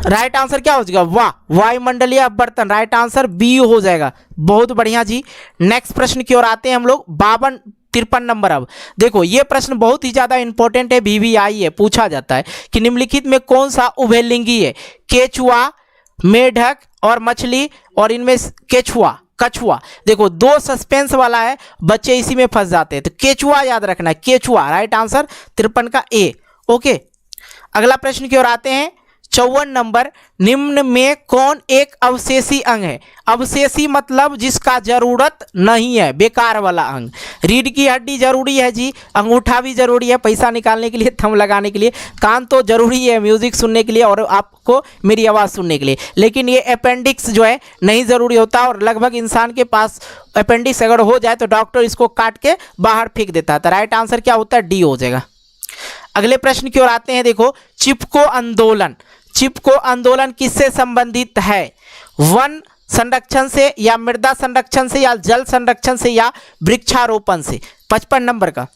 राइट आंसर क्या हो जाएगा, वाह, वायुमंडलीय अपवर्तन। राइट आंसर बी हो जाएगा। बहुत बढ़िया जी। नेक्स्ट प्रश्न की ओर आते हैं हम लोग। 53 नंबर। अब देखो ये प्रश्न बहुत ही ज्यादा इंपॉर्टेंट है, VVI है, पूछा जाता है कि निम्नलिखित में कौन सा उभयलिंगी है, केचुआ, मेढक और मछली, और इनमें केचुआ, कछुआ। देखो दो सस्पेंस वाला है, बच्चे इसी में फंस जाते हैं। तो केचुआ याद रखना है, केचुआ राइट आंसर 53 का ए। ओके, अगला प्रश्न की ओर आते हैं। 54 नंबर, निम्न में कौन एक अवशेषी अंग है। अवशेषी मतलब जिसका जरूरत नहीं है, बेकार वाला अंग। रीढ़ की हड्डी जरूरी है जी, अंगूठा भी जरूरी है पैसा निकालने के लिए, थंब लगाने के लिए, कान तो जरूरी है म्यूजिक सुनने के लिए और आपको मेरी आवाज़ सुनने के लिए, लेकिन ये अपेंडिक्स जो है नहीं ज़रूरी होता। और लगभग इंसान के पास अपेंडिक्स अगर हो जाए तो डॉक्टर इसको काट के बाहर फेंक देता है। तो राइट आंसर क्या होता है, डी हो जाएगा। अगले प्रश्न की ओर आते हैं। देखो चिपको आंदोलन, चिपको आंदोलन किससे संबंधित है, वन संरक्षण से या मृदा संरक्षण से या जल संरक्षण से या वृक्षारोपण से। 55 नंबर का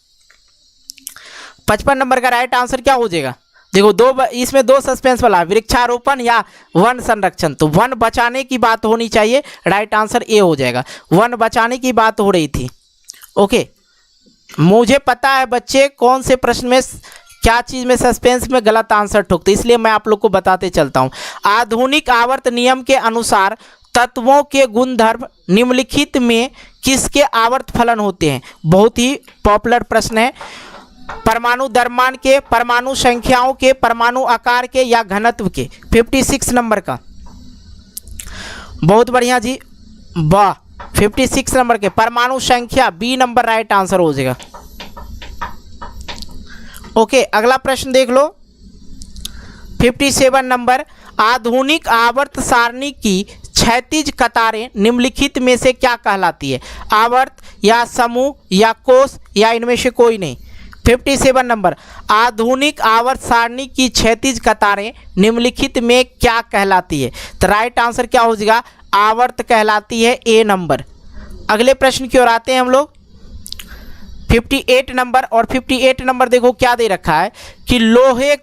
55 नंबर का राइट आंसर क्या हो जाएगा। देखो इसमें दो सस्पेंस वाला, वृक्षारोपण या वन संरक्षण। तो वन बचाने की बात होनी चाहिए, राइट आंसर ए हो जाएगा। वन बचाने की बात हो रही थी। ओके, मुझे पता है बच्चे कौन से प्रश्न में क्या चीज में सस्पेंस में गलत आंसर ठोकते, इसलिए मैं आप लोग को बताते चलता हूं। आधुनिक आवर्त नियम के अनुसार तत्वों के गुणधर्म निम्नलिखित में किसके आवर्त फलन होते हैं। बहुत ही पॉपुलर प्रश्न है। परमाणु द्रव्यमान के, परमाणु संख्याओं के, परमाणु आकार के या घनत्व के। 56 नंबर का बहुत बढ़िया जी, वाह। 56 नंबर के परमाणु संख्या, बी नंबर राइट आंसर हो जाएगा। ओके, अगला प्रश्न देख लो। 57 नंबर, आधुनिक आवर्त सारणी की क्षैतिज कतारें निम्नलिखित में से क्या कहलाती है, आवर्त या समूह या कोष या इनमें से कोई नहीं। 57 नंबर, आधुनिक आवर्त सारणी की क्षैतिज कतारें निम्नलिखित में क्या कहलाती है। तो राइट आंसर क्या हो जाएगा, आवर्त कहलाती है, ए नंबर। अगले प्रश्न की ओर आते हैं हम लोग। 58 नंबर, और 58 नंबर देखो क्या दे रखा है कि लोहे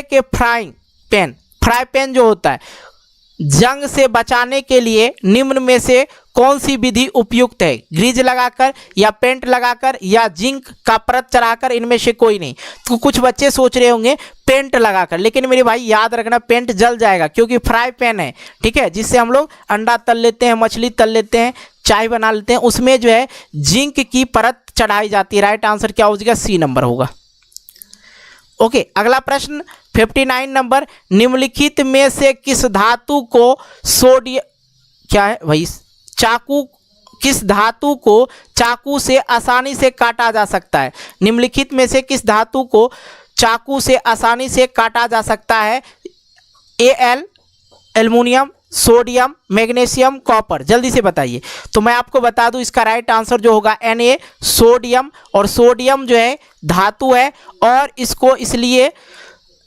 के फ्राई पैन जो होता है, जंग से बचाने के लिए निम्न में से कौन सी विधि उपयुक्त है, ग्रीज लगाकर या पेंट लगाकर या जिंक का परत चढ़ाकर, इनमें से कोई नहीं। तो कुछ बच्चे सोच रहे होंगे पेंट लगाकर, लेकिन मेरे भाई याद रखना पेंट जल जाएगा, क्योंकि फ्राई पैन है, ठीक है, जिससे हम लोग अंडा तल लेते हैं, मछली तल लेते हैं, चाय बना लेते हैं, उसमें जो है जिंक की परत चढ़ाई जाती है। राइट आंसर क्या हो जाएगा, सी नंबर होगा। ओके, अगला प्रश्न 59 नंबर, निम्नलिखित में से किस धातु को सोडियम, क्या है भाई, किस धातु को चाकू से आसानी से काटा जा सकता है। निम्नलिखित में से किस धातु को चाकू से आसानी से काटा जा सकता है। Al aluminium, sodium, magnesium, copper, जल्दी से बताइए। तो मैं आपको बता दूं इसका राइट आंसर जो होगा Na सोडियम। और सोडियम जो है धातु है और इसको इसलिए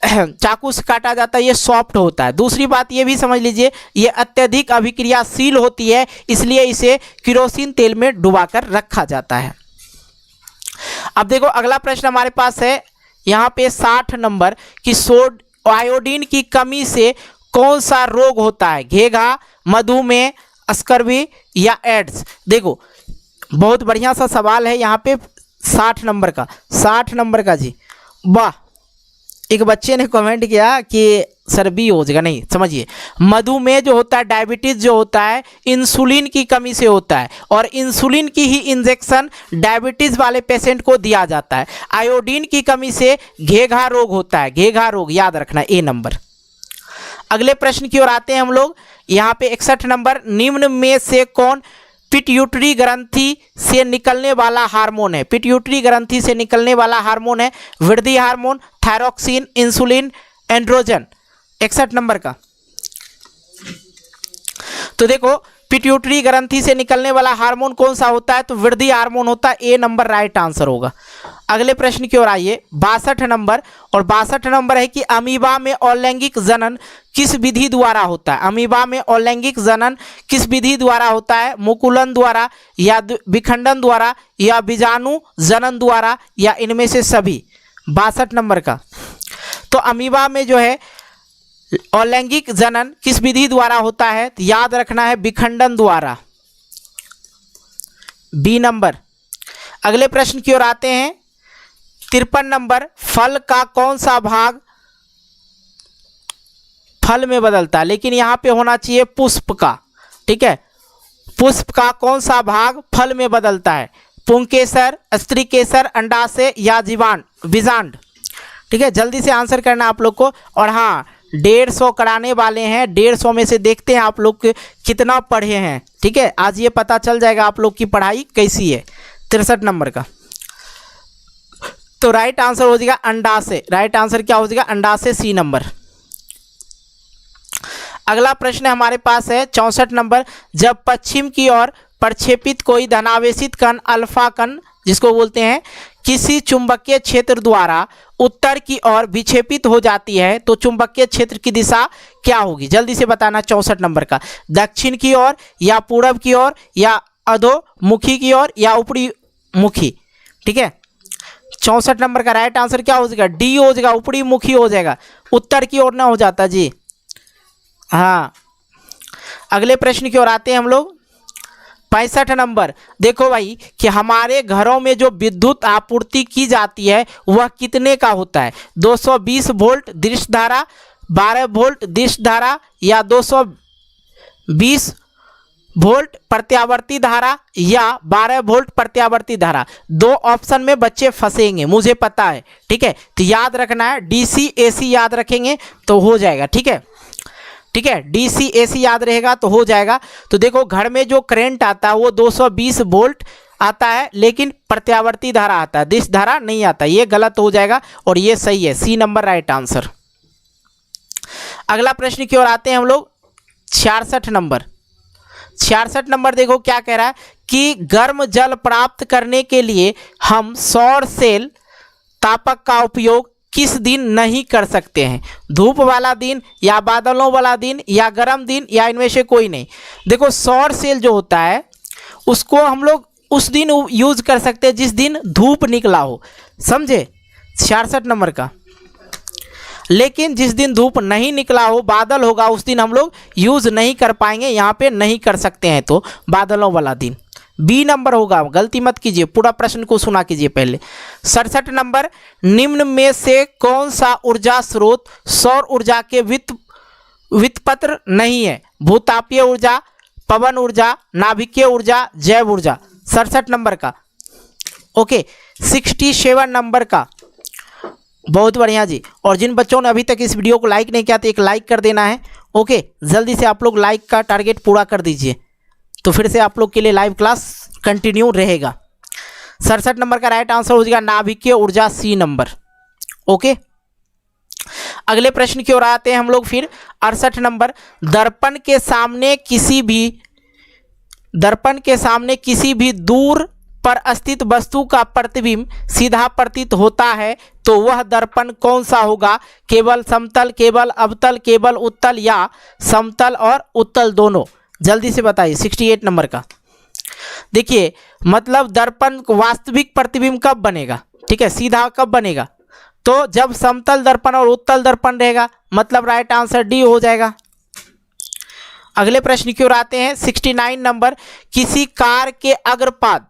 चाकू से काटा जाता है, ये सॉफ्ट होता है। दूसरी बात ये भी समझ लीजिए ये अत्यधिक अभिक्रियाशील होती है, इसलिए इसे केरोसिन तेल में डुबाकर रखा जाता है। अब देखो अगला प्रश्न हमारे पास है यहाँ पे 60 नंबर कि आयोडीन की कमी से कौन सा रोग होता है? घेघा, मधुमेह, स्कर्वी या एड्स? देखो बहुत बढ़िया सा सवाल है यहाँ पे 60 नंबर का। 60 नंबर का जी, वाह। एक बच्चे ने कमेंट किया कि सर बी हो जाएगा, नहीं समझिए। मधुमेह जो होता है, डायबिटीज जो होता है, इंसुलिन की कमी से होता है और इंसुलिन की ही इंजेक्शन डायबिटीज वाले पेशेंट को दिया जाता है। आयोडीन की कमी से घेघा रोग होता है, घेघा रोग याद रखना, ए नंबर। अगले प्रश्न की ओर आते हैं हम लोग। यहाँ पे 61 नंबर, निम्न में से कौन पिट्यूटरी ग्रंथि से निकलने वाला हार्मोन है? पिट्यूटरी ग्रंथि से निकलने वाला हार्मोन है वृद्धि hormone, thyroxine, insulin, androgen. 61 number का। तो देखो पिट्यूटरी ग्रंथि से निकलने वाला हार्मोन कौन सा होता है? तो वृद्धि हार्मोन होता है, ए नंबर राइट आंसर होगा। अगले प्रश्न की ओर आइए 62 नंबर। और 62 नंबर है कि अमीबा में अलैंगिक जनन किस विधि द्वारा होता है? अमीबा में अलैंगिक जनन किस विधि द्वारा होता है? मुकुलन द्वारा या विखंडन द्वारा या बीजाणु जनन द्वारा या इनमें से सभी? 62 नंबर का। तो अमीबा में जो है अलैंगिक जनन किस विधि द्वारा होता है? तो याद रखना है विखंडन द्वारा, बी नंबर। अगले प्रश्न की ओर आते हैं 53 नंबर, फल का कौन सा भाग फल में बदलता है? लेकिन यहां पे होना चाहिए पुष्प का, ठीक है। पुष्प का कौन सा भाग फल में बदलता है? पुंकेसर, स्त्रीकेसर, अंडाशय या बीजांड? ठीक है, जल्दी से आंसर करना आप लोग को। और हाँ 150 कराने वाले हैं, 150 में से देखते हैं आप लोग कितना पढ़े हैं, ठीक है। आज ये पता चल जाएगा आप लोग की पढ़ाई कैसी है। 63 नंबर का। तो राइट आंसर हो जाएगा अंडाशय। राइट आंसर क्या हो जाएगा? अंडाशय, सी नंबर। अगला प्रश्न हमारे पास है 64 नंबर, जब पश्चिम की ओर प्रक्षेपित कोई धनावेशित कण अल्फा कण जिसको बोलते हैं किसी चुंबकीय क्षेत्र द्वारा उत्तर की ओर विक्षेपित हो जाती है तो चुंबकीय क्षेत्र की दिशा क्या होगी? जल्दी से बताना। 64 नंबर का। दक्षिण की ओर या पूरब की ओर या अधोमुखी की ओर या ऊपरी मुखी? ठीक है, 64 नंबर का राइट आंसर क्या हो जाएगा? डी हो जाएगा, ऊपरी मुखी हो जाएगा, उत्तर की ओर ना हो जाता जी। हाँ, अगले प्रश्न की ओर आते हैं हम लोग 65 नंबर। देखो भाई कि हमारे घरों में जो विद्युत आपूर्ति की जाती है वह कितने का होता है? 220 वोल्ट दृश्य धारा, 12 वोल्ट दृश्य धारा या 220 वोल्ट प्रत्यावर्ती धारा या 12 वोल्ट प्रत्यावर्ती धारा? दो ऑप्शन में बच्चे फंसेंगे, मुझे पता है, ठीक है। तो याद रखना है DC AC याद रखेंगे तो हो जाएगा, ठीक है। ठीक है, DC AC याद रहेगा तो हो जाएगा। तो देखो घर में जो करंट आता है वो 220 वोल्ट आता है, लेकिन प्रत्यावर्ती धारा आता है, दिश धारा नहीं आता। ये गलत हो जाएगा और ये सही है, सी नंबर राइट आंसर। अगला प्रश्न की ओर आते हैं हम लोग 66 नंबर। 66 नंबर देखो क्या कह रहा है कि गर्म जल प्राप्त करने के लिए हम सौर सेल तापक का उपयोग किस दिन नहीं कर सकते हैं? धूप वाला दिन या बादलों वाला दिन या गर्म दिन या इनमें से कोई नहीं? देखो सौर सेल जो होता है उसको हम लोग उस दिन यूज कर सकते हैं जिस दिन धूप निकला हो, समझे? 66 नंबर का। लेकिन जिस दिन धूप नहीं निकला हो, बादल होगा, उस दिन हम लोग यूज नहीं कर पाएंगे, यहाँ पे नहीं कर सकते हैं। तो बादलों वाला दिन बी नंबर होगा, गलती मत कीजिए, पूरा प्रश्न को सुना कीजिए पहले। 67 नंबर, निम्न में से कौन सा ऊर्जा स्रोत सौर ऊर्जा के व्युत्पन्न नहीं है? भूतापीय ऊर्जा, पवन ऊर्जा, नाभिकीय ऊर्जा, जैव ऊर्जा? 67 नंबर का। ओके, 67 नंबर का, बहुत बढ़िया जी। और जिन बच्चों ने अभी तक इस वीडियो को लाइक नहीं किया तो एक लाइक कर देना है। ओके, जल्दी से आप लोग लाइक का टारगेट पूरा कर दीजिए, तो फिर से आप लोग के लिए लाइव क्लास कंटिन्यू रहेगा। 67 नंबर का राइट आंसर हो जाएगा नाभिकीय ऊर्जा, सी नंबर। ओके, अगले प्रश्न की ओर आते हैं हम लोग फिर 68 नंबर। दर्पण के सामने किसी भी दूर पर स्थित वस्तु का प्रतिबिंब सीधा प्रतीत होता है तो वह दर्पण कौन सा होगा? केवल समतल, केवल अवतल, केवल उत्तल या समतल और उत्तल दोनों? जल्दी से बताइए 68 नंबर का। देखिए मतलब दर्पण वास्तविक प्रतिबिंब कब बनेगा, ठीक है, सीधा कब बनेगा? तो जब समतल दर्पण और उत्तल दर्पण रहेगा, मतलब राइट आंसर डी हो जाएगा। अगले प्रश्न की ओर आते हैं 69 नंबर। किसी कार के अग्रपाद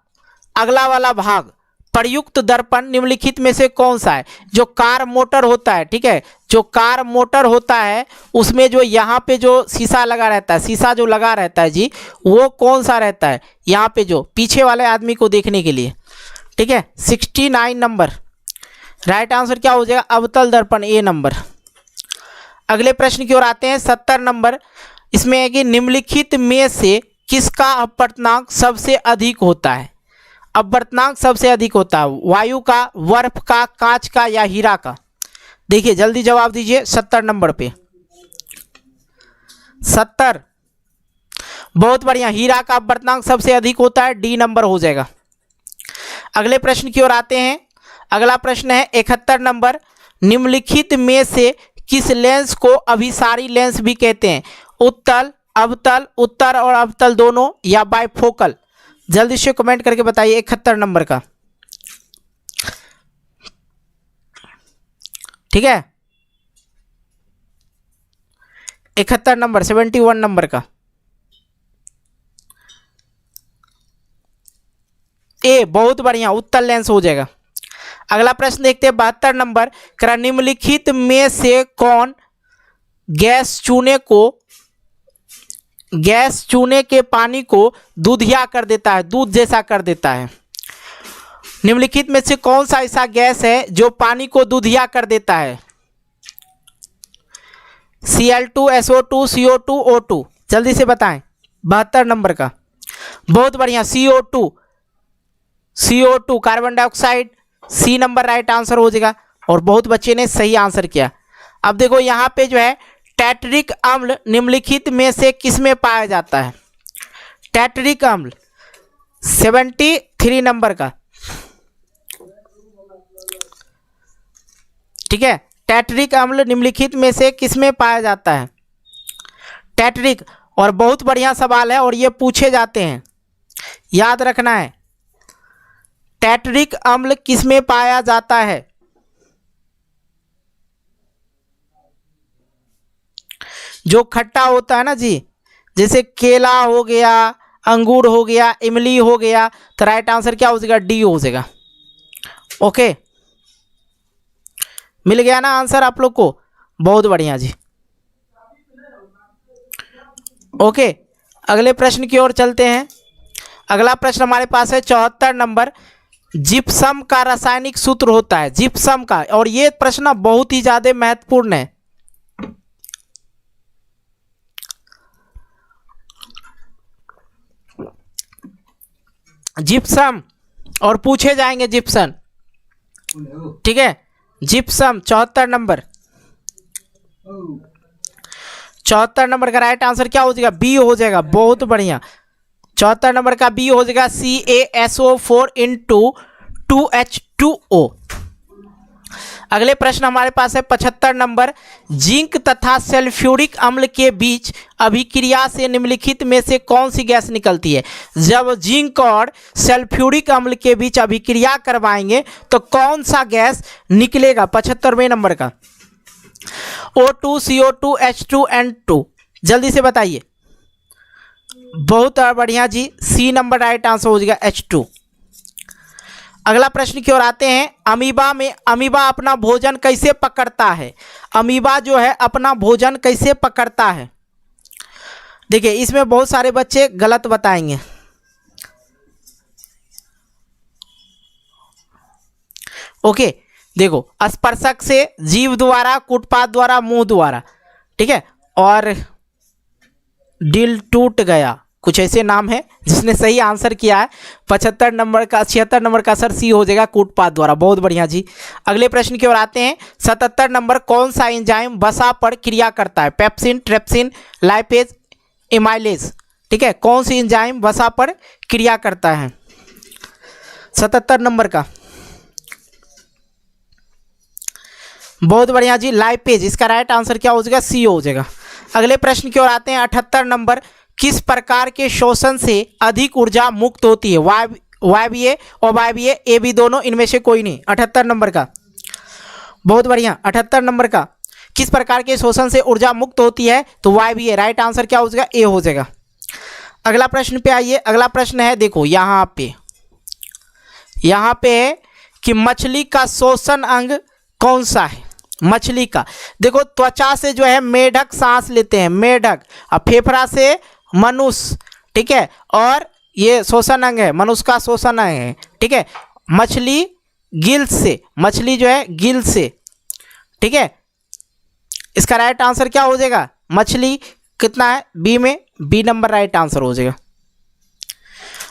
अगला वाला भाग प्रयुक्त दर्पण निम्नलिखित में से कौन सा है? जो कार मोटर होता है, ठीक है, जो कार मोटर होता है उसमें जो यहाँ पे जो शीशा लगा रहता है, शीशा जो लगा रहता है जी, वो कौन सा रहता है? यहाँ पे जो पीछे वाले आदमी को देखने के लिए, ठीक है। 69 नंबर राइट आंसर क्या हो जाएगा? अवतल दर्पण, ए नंबर। अगले प्रश्न की ओर आते हैं 70 नंबर। इसमें है कि निम्नलिखित में से किसका अपवर्तनांक सबसे अधिक होता है? अपवर्तनांक सबसे अधिक होता है वायु का, बर्फ का, कांच का या हीरा का? देखिए जल्दी जवाब दीजिए 70 नंबर पे। 70, बहुत बढ़िया, हीरा का अपवर्तनांक सबसे अधिक होता है, डी नंबर हो जाएगा। अगले प्रश्न की ओर आते हैं। अगला प्रश्न है 71 नंबर। निम्नलिखित में से किस लेंस को अभिसारी लेंस भी कहते हैं? उत्तल, अवतल, उत्तर और अवतल दोनों या बाइफोकल? जल्दी से कमेंट करके बताइए 71 नंबर का, ठीक है। 71 नंबर, 71 नंबर का ए, बहुत बढ़िया, उत्तल लेंस हो जाएगा। अगला प्रश्न देखते हैं 72 नंबर। निम्नलिखित में से कौन गैस चूने के पानी को दूधिया कर देता है, दूध जैसा कर देता है? निम्नलिखित में से कौन सा ऐसा गैस है जो पानी को दूधिया कर देता है? Cl2, SO2, CO2, O2? जल्दी से बताएं 72 नंबर का। बहुत बढ़िया, CO2 carbon dioxide, C number right answer हो जाएगा। और बहुत बच्चे ने सही आंसर किया। अब देखो यहाँ पे जो है टैट्रिक अम्ल निम्नलिखित में से किसमें पाया जाता है? टैट्रिक अम्ल 73 नंबर का, ठीक है। टैट्रिक अम्ल निम्नलिखित में से किसमें पाया जाता है? टैट्रिक, और बहुत बढ़िया सवाल है और ये पूछे जाते हैं, याद रखना है। टैट्रिक अम्ल किसमें पाया जाता है? जो खट्टा होता है ना जी, जैसे केला हो गया, अंगूर हो गया, इमली हो गया, तो राइट आंसर क्या हो जाएगा? डी हो जाएगा। ओके, मिल गया ना आंसर आप लोग को? बहुत बढ़िया जी। ओके, अगले प्रश्न की ओर चलते हैं। अगला प्रश्न हमारे पास है 74 नंबर। जिप्सम का रासायनिक सूत्र होता है, जिप्सम का, और ये प्रश्न बहुत ही ज्यादा महत्वपूर्ण है। जिप्सम और पूछे जाएंगे जिप्सन, ठीक है। जिप्सम 74 नंबर, 74 नंबर का राइट आंसर क्या हो जाएगा? बी हो जाएगा। बहुत बढ़िया, 74 नंबर का बी हो जाएगा, CaSO4 × 2H2O। अगले प्रश्न हमारे पास है 75 नंबर। जिंक तथा सल्फ्यूरिक अम्ल के बीच अभिक्रिया से निम्नलिखित में से कौन सी गैस निकलती है? जब जिंक और सल्फ्यूरिक अम्ल के बीच अभिक्रिया करवाएंगे तो कौन सा गैस निकलेगा? 75वें नंबर का, O2, CO2, H2N2? जल्दी से बताइए। बहुत बढ़िया जी, सी नंबर राइट आंसर हो जाएगा, H2। अगला प्रश्न की ओर आते हैं। अमीबा अपना भोजन कैसे पकड़ता है? अमीबा जो है अपना भोजन कैसे पकड़ता है? देखिए इसमें बहुत सारे बच्चे गलत बताएंगे। ओके, देखो स्पर्शक से, जीभ द्वारा, कुटपात द्वारा, मुंह द्वारा, ठीक है। और दिल टूट गया, कुछ ऐसे नाम हैं जिसने सही आंसर किया है। 76 नंबर का सर सी हो जाएगा कूटपाथ द्वारा। बहुत बढ़िया जी। अगले प्रश्न की ओर आते हैं। 77 नंबर, कौन सा एंजाइम वसा पर क्रिया करता है? Pepsin, trypsin, lipase, amylase. ठीक है, कौन सी एंजाइम वसा पर क्रिया करता है? 77 नंबर का। बहुत बढ़िया जी, लाइपेज। इसका राइट आंसर क्या हो जाएगा? सी हो जाएगा। अगले प्रश्न की ओर आते हैं। 78 नंबर, किस प्रकार के शोषण से अधिक ऊर्जा मुक्त होती है? वायवीय, अवायवीय, ए बी दोनों, इनमें से कोई नहीं। 78 नंबर का। बहुत बढ़िया। 78 नंबर का, किस प्रकार के शोषण से ऊर्जा मुक्त होती है? तो वायवीय। राइट आंसर क्या हो जाएगा? ए हो जाएगा। अगला प्रश्न पे आइए। अगला प्रश्न है, देखो यहाँ पे है कि मछली का शोषण अंग कौन सा है? मछली का देखो, त्वचा से जो है मेढक सांस लेते हैं, मेढक। और फेफड़ा से मनुष्य। ठीक है, और ये शोषण अंग है, मनुष्य का शोषण अंग है। ठीक है, मछली गिल से, मछली जो है गिल से। ठीक है, इसका राइट आंसर क्या हो जाएगा? मछली कितना है? बी में, बी नंबर राइट आंसर हो जाएगा।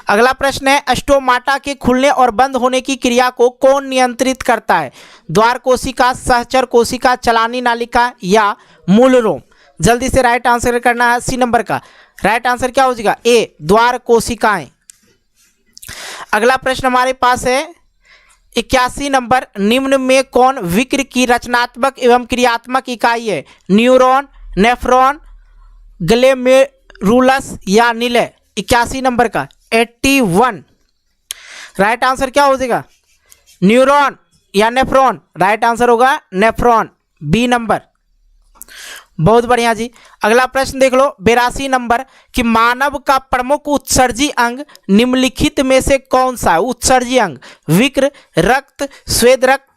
अगला प्रश्न है, स्टोमाटा के खुलने और बंद होने की क्रिया को कौन नियंत्रित करता है? द्वार कोशिका, सहचर कोशिका, चलानी नालिका या मूल रोम? जल्दी से राइट आंसर करना है। सी नंबर का राइट आंसर क्या हो जाएगा? ए, द्वार कोशिकाएं। अगला प्रश्न हमारे पास है 81 नंबर, निम्न में कौन विक्र की रचनात्मक एवं क्रियात्मक इकाई है? न्यूरॉन, नेफ्रॉन, ग्लोमेरुलस या निलय? 81 नंबर का 81 राइट आंसर क्या हो जाएगा? न्यूरॉन या नेफ्रॉन? राइट आंसर होगा नेफ्रॉन, बी नंबर। बहुत बढ़िया जी। अगला प्रश्न देख लो 82 नंबर, कि मानव का प्रमुख उत्सर्जी अंग निम्नलिखित में से कौन सा है? उत्सर्जी अंग, विक्र, रक्त, श्वेत रक्त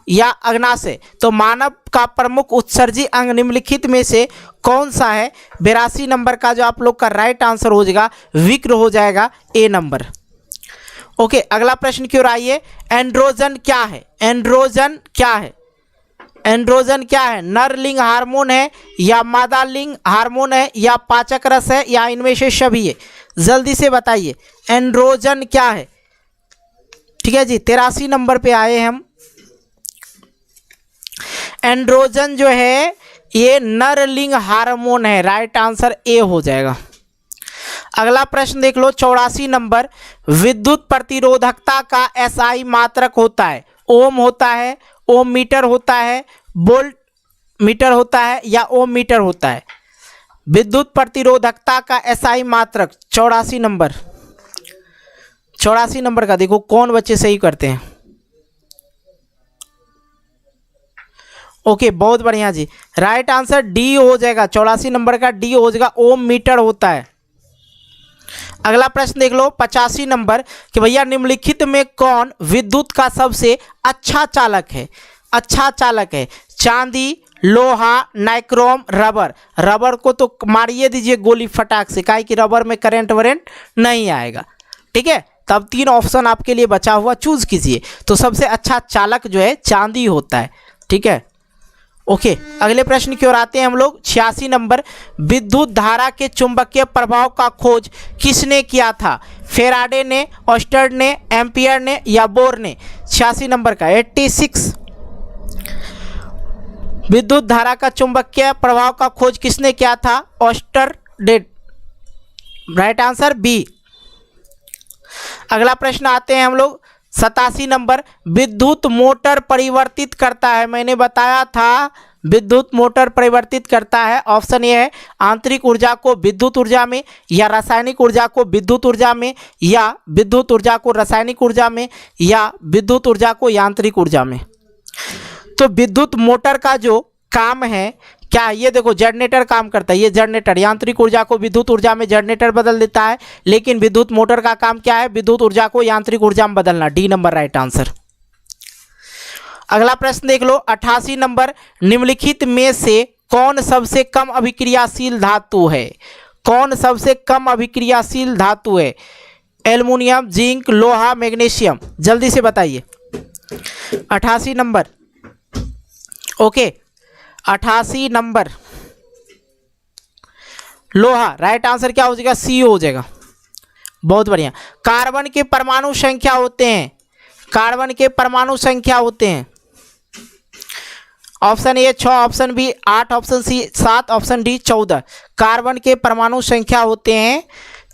या अग्नाशय? तो मानव का प्रमुख उत्सर्जी अंग निम्नलिखित में से कौन सा है? 82 नंबर का जो आप लोग का राइट आंसर हो जाएगा विक्र हो जाएगा, ए नंबर। ओके, अगला प्रश्न की ओर आइए। एंड्रोजन क्या है? एंड्रोजन क्या है? एंड्रोजन क्या है? नर लिंग हार्मोन है या मादा लिंग हार्मोन है या पाचक रस है या इनमें से सभी है? जल्दी से बताइए, एंड्रोजन क्या है? ठीक है जी, 83 नंबर पे आए हम। एंड्रोजन जो है ये नर लिंग हार्मोन है। राइट आंसर ए हो जाएगा। अगला प्रश्न देख लो 84 नंबर, विद्युत प्रतिरोधकता का एसआई मात्रक होता है? ओम होता है, ओम मीटर होता है, वोल्ट मीटर होता है या ओम मीटर होता है? विद्युत प्रतिरोधकता का एसआई मात्रक 84 नंबर। 84 नंबर का देखो कौन बच्चे सही करते हैं। ओके, बहुत बढ़िया जी। राइट आंसर डी हो जाएगा। 84 नंबर का डी हो जाएगा, ओम मीटर होता है। अगला प्रश्न देख लो 85 नंबर, कि भैया निम्नलिखित में कौन विद्युत का सबसे अच्छा चालक है? अच्छा चालक है चांदी, लोहा, नाइक्रोम, रबर? रबर को तो मारिए दीजिए गोली फटाक से, काहे कि रबर में करंट वरेंट नहीं आएगा। ठीक है, तब 3 ऑप्शन आपके लिए बचा हुआ, चूज कीजिए। तो सबसे अच्छा चालक जो है चांदी होता है। ठीक है, ओके। अगले प्रश्न की ओर आते हैं हम लोग 86 नंबर, विद्युत धारा के चुंबकीय प्रभाव का खोज किसने किया था? फेराडे ने, ऑस्टर्ड ने, एम्पियर ने या बोर ने? 86 नंबर का 86, विद्युत धारा का चुंबकीय प्रभाव का खोज किसने किया था? ऑस्टर्ड। Right answer B. अगला प्रश्न आते हैं हम लोग 87 नंबर, विद्युत मोटर परिवर्तित करता है? मैंने बताया था विद्युत मोटर परिवर्तित करता है। ऑप्शन ए है आंतरिक ऊर्जा को विद्युत ऊर्जा में, या रासायनिक ऊर्जा को विद्युत ऊर्जा में, या विद्युत ऊर्जा को रासायनिक ऊर्जा में, या विद्युत ऊर्जा को यांत्रिक ऊर्जा में। तो विद्युत मोटर का जो काम है क्या, ये देखो जनरेटर काम करता है। ये जनरेटर यांत्रिक ऊर्जा को विद्युत ऊर्जा में जनरेटर बदल देता है, लेकिन विद्युत मोटर का काम क्या है? विद्युत ऊर्जा को यांत्रिक ऊर्जा में बदलना। D number right answer. अगला प्रश्न देख लो 88 नंबर, निम्नलिखित में से कौन सबसे कम अभिक्रियाशील धातु है? कौन सबसे कम अभिक्रियाशील धातु है? एल्युमिनियम, जिंक, लोहा, मैग्नीशियम? जल्दी से बताइए। 88 नंबर। Okay, 88 number. लोहा। राइट आंसर क्या हो जाएगा? सी हो जाएगा। बहुत बढ़िया। कार्बन के परमाणु संख्या होते हैं, कार्बन के परमाणु संख्या होते हैं। Option A 6, option B 8, option C 7, option D 14। Carbon के परमाणु संख्या होते हैं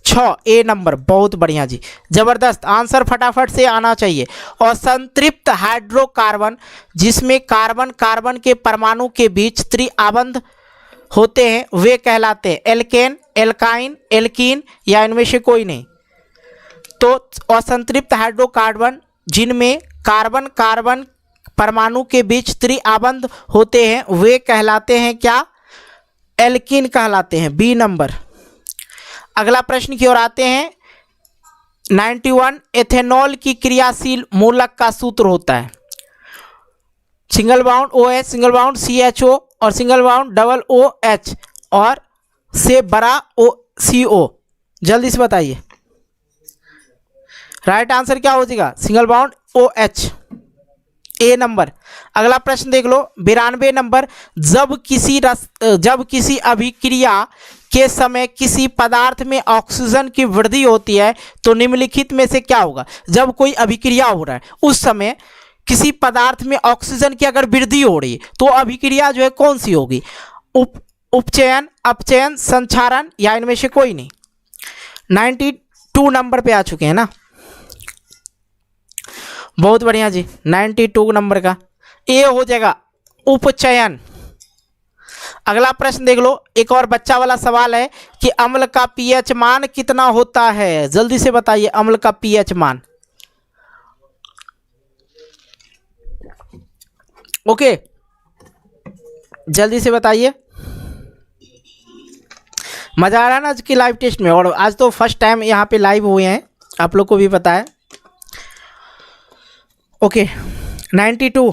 6, ए नंबर। बहुत बढ़िया जी, जबरदस्त आंसर फटाफट से आना चाहिए। और संतृप्त हाइड्रोकार्बन जिसमें कार्बन कार्बन के परमाणु के बीच त्रिआबंध होते हैं वे कहलाते हैं एल्केन, एल्काइन, एल्कीन या इनमें से कोई नहीं। तो असंतृप्त हाइड्रोकार्बन जिनमें कार्बन कार्बन परमाणु के बीच त्रिआबंध होते हैं वे कहलाते हैं क्या? एल्कीन कहलाते हैं, बी नंबर। अगला प्रश्न की ओर आते हैं। 91 एथेनॉल की क्रियाशील मूलक का सूत्र होता है single bound OH, single bound CHO और सिंगल बाउंड डबल OH और से बड़ा CO। जल्दी से बताइए। राइट आंसर क्या हो जाएगा? सिंगल बाउंड OH, ए नंबर। अगला प्रश्न देख लो 92 नंबर। जब किसी अभिक्रिया के समय किसी पदार्थ में ऑक्सीजन की वृद्धि होती है तो निम्नलिखित में से क्या होगा? जब कोई अभिक्रिया हो रहा है उस समय किसी पदार्थ में ऑक्सीजन की अगर वृद्धि हो रही है तो अभिक्रिया जो है कौन सी होगी? उपचयन, अपचयन, संक्षारण या इनमें से कोई नहीं। 92 नंबर पे आ चुके हैं ना। बहुत बढ़िया जी, 92 नंबर का ए हो जाएगा उपचयन। अगला प्रश्न देख लो, एक और बच्चा वाला सवाल है कि अम्ल का पीएच मान कितना होता है? जल्दी से बताइए अम्ल का पीएच मान। ओके, जल्दी से बताइए। मजा आ रहा है ना आज की लाइव टेस्ट में? और आज तो फर्स्ट टाइम यहाँ पे लाइव हुए हैं, आप लोग को भी पता है। ओके 92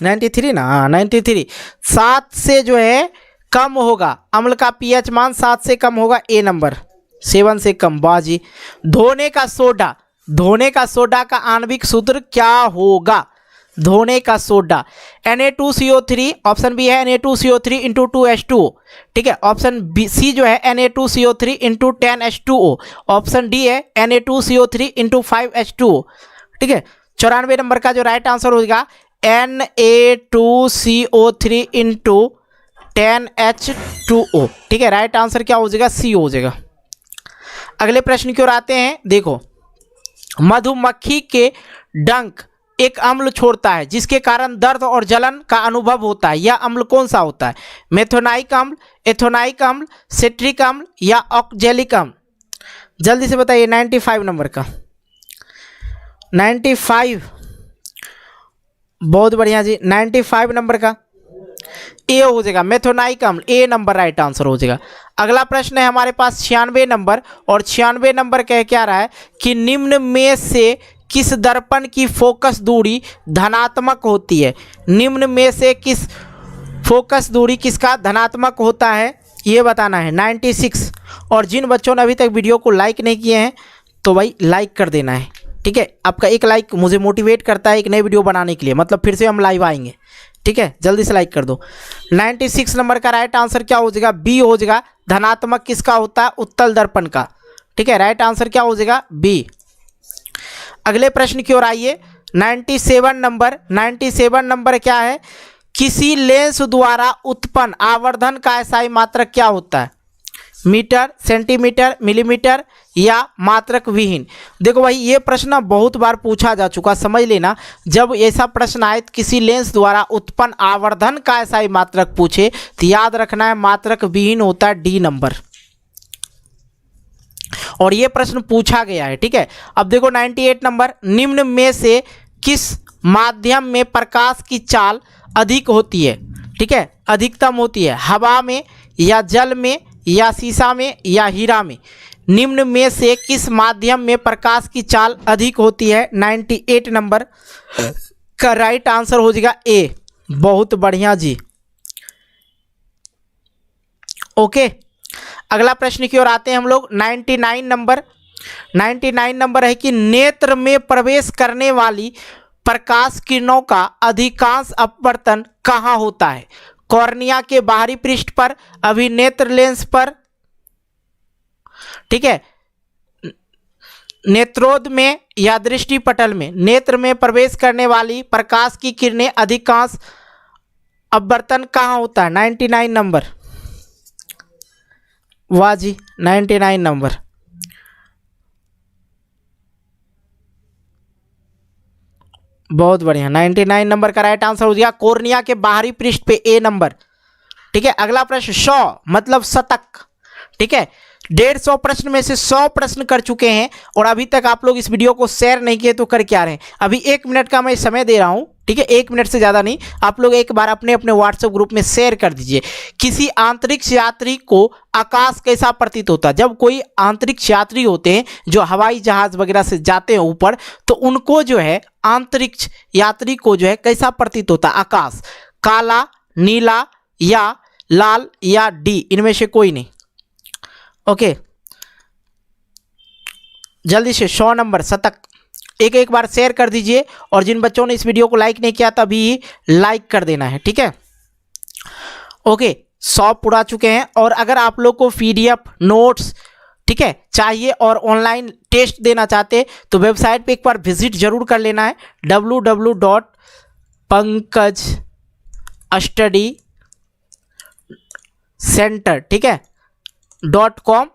93 ना, हाँ 93। 7 से जो है कम होगा अम्ल का पीएच मान, 7 से कम होगा, ए नंबर। 7 से कम, बाजी। धोने का सोडा का आणविक सूत्र क्या होगा? धोने का सोडा Na2CO3, ऑप्शन बी है Na2CO3 इंटू 2H2O, ठीक है। ऑप्शन बी सी जो है Na2CO3 into 10H2O, option D है Na2CO3 इंटू 5H2O, ठीक है। 94 नंबर का जो राइट आंसर होगा Na2CO3 इंटू 10H2O, ठीक है। राइट आंसर क्या हो जाएगा? सी हो जाएगा। अगले प्रश्न की ओर आते हैं। देखो, मधुमक्खी के डंक एक अम्ल छोड़ता है जिसके कारण दर्द और जलन का अनुभव होता है, यह अम्ल कौन सा होता है? मेथोनाइक अम्ल, एथोनाइक अम्ल, सिट्रिक अम्ल या ऑक्जेलिक अम्ल? जल्दी से बताइए 95 नंबर का। 95, बहुत बढ़िया जी। 95 नंबर का ए हो जाएगा, मेथोनाइक अम्ल, ए नंबर राइट आंसर हो जाएगा। अगला प्रश्न है हमारे पास 96 नंबर, और 96 नंबर कह क्या रहा है कि निम्न में से किस दर्पण की फोकस दूरी धनात्मक होती है? निम्न में से किस फोकस दूरी किसका धनात्मक होता है ये बताना है। 96। और जिन बच्चों ने अभी तक वीडियो को लाइक नहीं किए हैं तो भाई लाइक कर देना है, ठीक है। आपका एक लाइक मुझे मोटिवेट करता है एक नई वीडियो बनाने के लिए, मतलब फिर से हम लाइव आएंगे, ठीक है। जल्दी से लाइक कर दो। 96 नंबर का राइट आंसर क्या हो जाएगा? बी हो जाएगा। धनात्मक किसका होता है? उत्तल दर्पण का, ठीक है। राइट आंसर क्या हो जाएगा? बी। अगले प्रश्न की ओर आइए। 97 नंबर। 97 नंबर क्या है? किसी लेंस द्वारा उत्पन्न आवर्धन का एसआई मात्रक क्या होता है? मीटर, सेंटीमीटर, मिलीमीटर या मात्रक विहीन? देखो भाई ये प्रश्न बहुत बार पूछा जा चुका, समझ लेना। जब ऐसा प्रश्न आए किसी लेंस द्वारा उत्पन्न आवर्धन का एसआई मात्रक पूछे तो याद रखना है मात्रक विहीन होता है, डी नंबर। और ये प्रश्न पूछा गया है, ठीक है। अब देखो 98 नंबर। निम्न में से किस माध्यम में प्रकाश की चाल अधिक होती है? ठीक है, अधिकतम होती है। हवा में या जल में या शीशा में या हीरा में? निम्न में से किस माध्यम में प्रकाश की चाल अधिक होती है? 98 नंबर का राइट आंसर हो जाएगा ए। बहुत बढ़िया जी, ओके। अगला प्रश्न की ओर आते हैं हम लोग। 99 नंबर। 99 नंबर है कि नेत्र में प्रवेश करने वाली प्रकाश किरणों का अधिकांश अपवर्तन कहाँ होता है? कॉर्निया के बाहरी पृष्ठ पर, अभिनेत्र लेंस पर, ठीक है, नेत्रोद में या दृष्टि पटल में। नेत्र में प्रवेश करने वाली प्रकाश की किरणें अधिकांश अपवर्तन कहाँ होता है? 99 नंबर। वाह जी, 99 नंबर। बहुत बढ़िया, 99 नंबर का राइट आंसर हो गया कॉर्निया के बाहरी पृष्ठ पे, ए नंबर। ठीक है, अगला प्रश्न 100 मतलब शतक। ठीक है, 150 प्रश्न में से 100 प्रश्न कर चुके हैं और अभी तक आप लोग इस वीडियो को शेयर नहीं किए तो कर क्या रहे हैं? अभी 1 मिनट का मैं समय दे रहा हूं, ठीक है, 1 मिनट से ज़्यादा नहीं। आप लोग एक बार अपने अपने व्हाट्सएप ग्रुप में शेयर कर दीजिए। किसी अंतरिक्ष यात्री को आकाश कैसा प्रतीत होता है? जब कोई अंतरिक्ष यात्री होते हैं जो हवाई जहाज वगैरह से जाते हैं ऊपर, तो उनको जो है अंतरिक्ष यात्री को जो है कैसा प्रतीत होता है? आकाश काला, नीला या लाल या डी, इनमें से कोई नहीं। ओके, जल्दी से 100 नंबर शतक एक बार शेयर कर दीजिए और जिन बच्चों ने इस वीडियो को लाइक नहीं किया तभी लाइक कर देना है। ठीक है, ओके, 100 पूरा चुके हैं। और अगर आप लोग को पीडीएफ नोट्स, ठीक है, चाहिए और ऑनलाइन टेस्ट देना चाहते तो वेबसाइट पे एक बार विजिट जरूर कर लेना है, www.pankajstudycenter, ठीक है, .com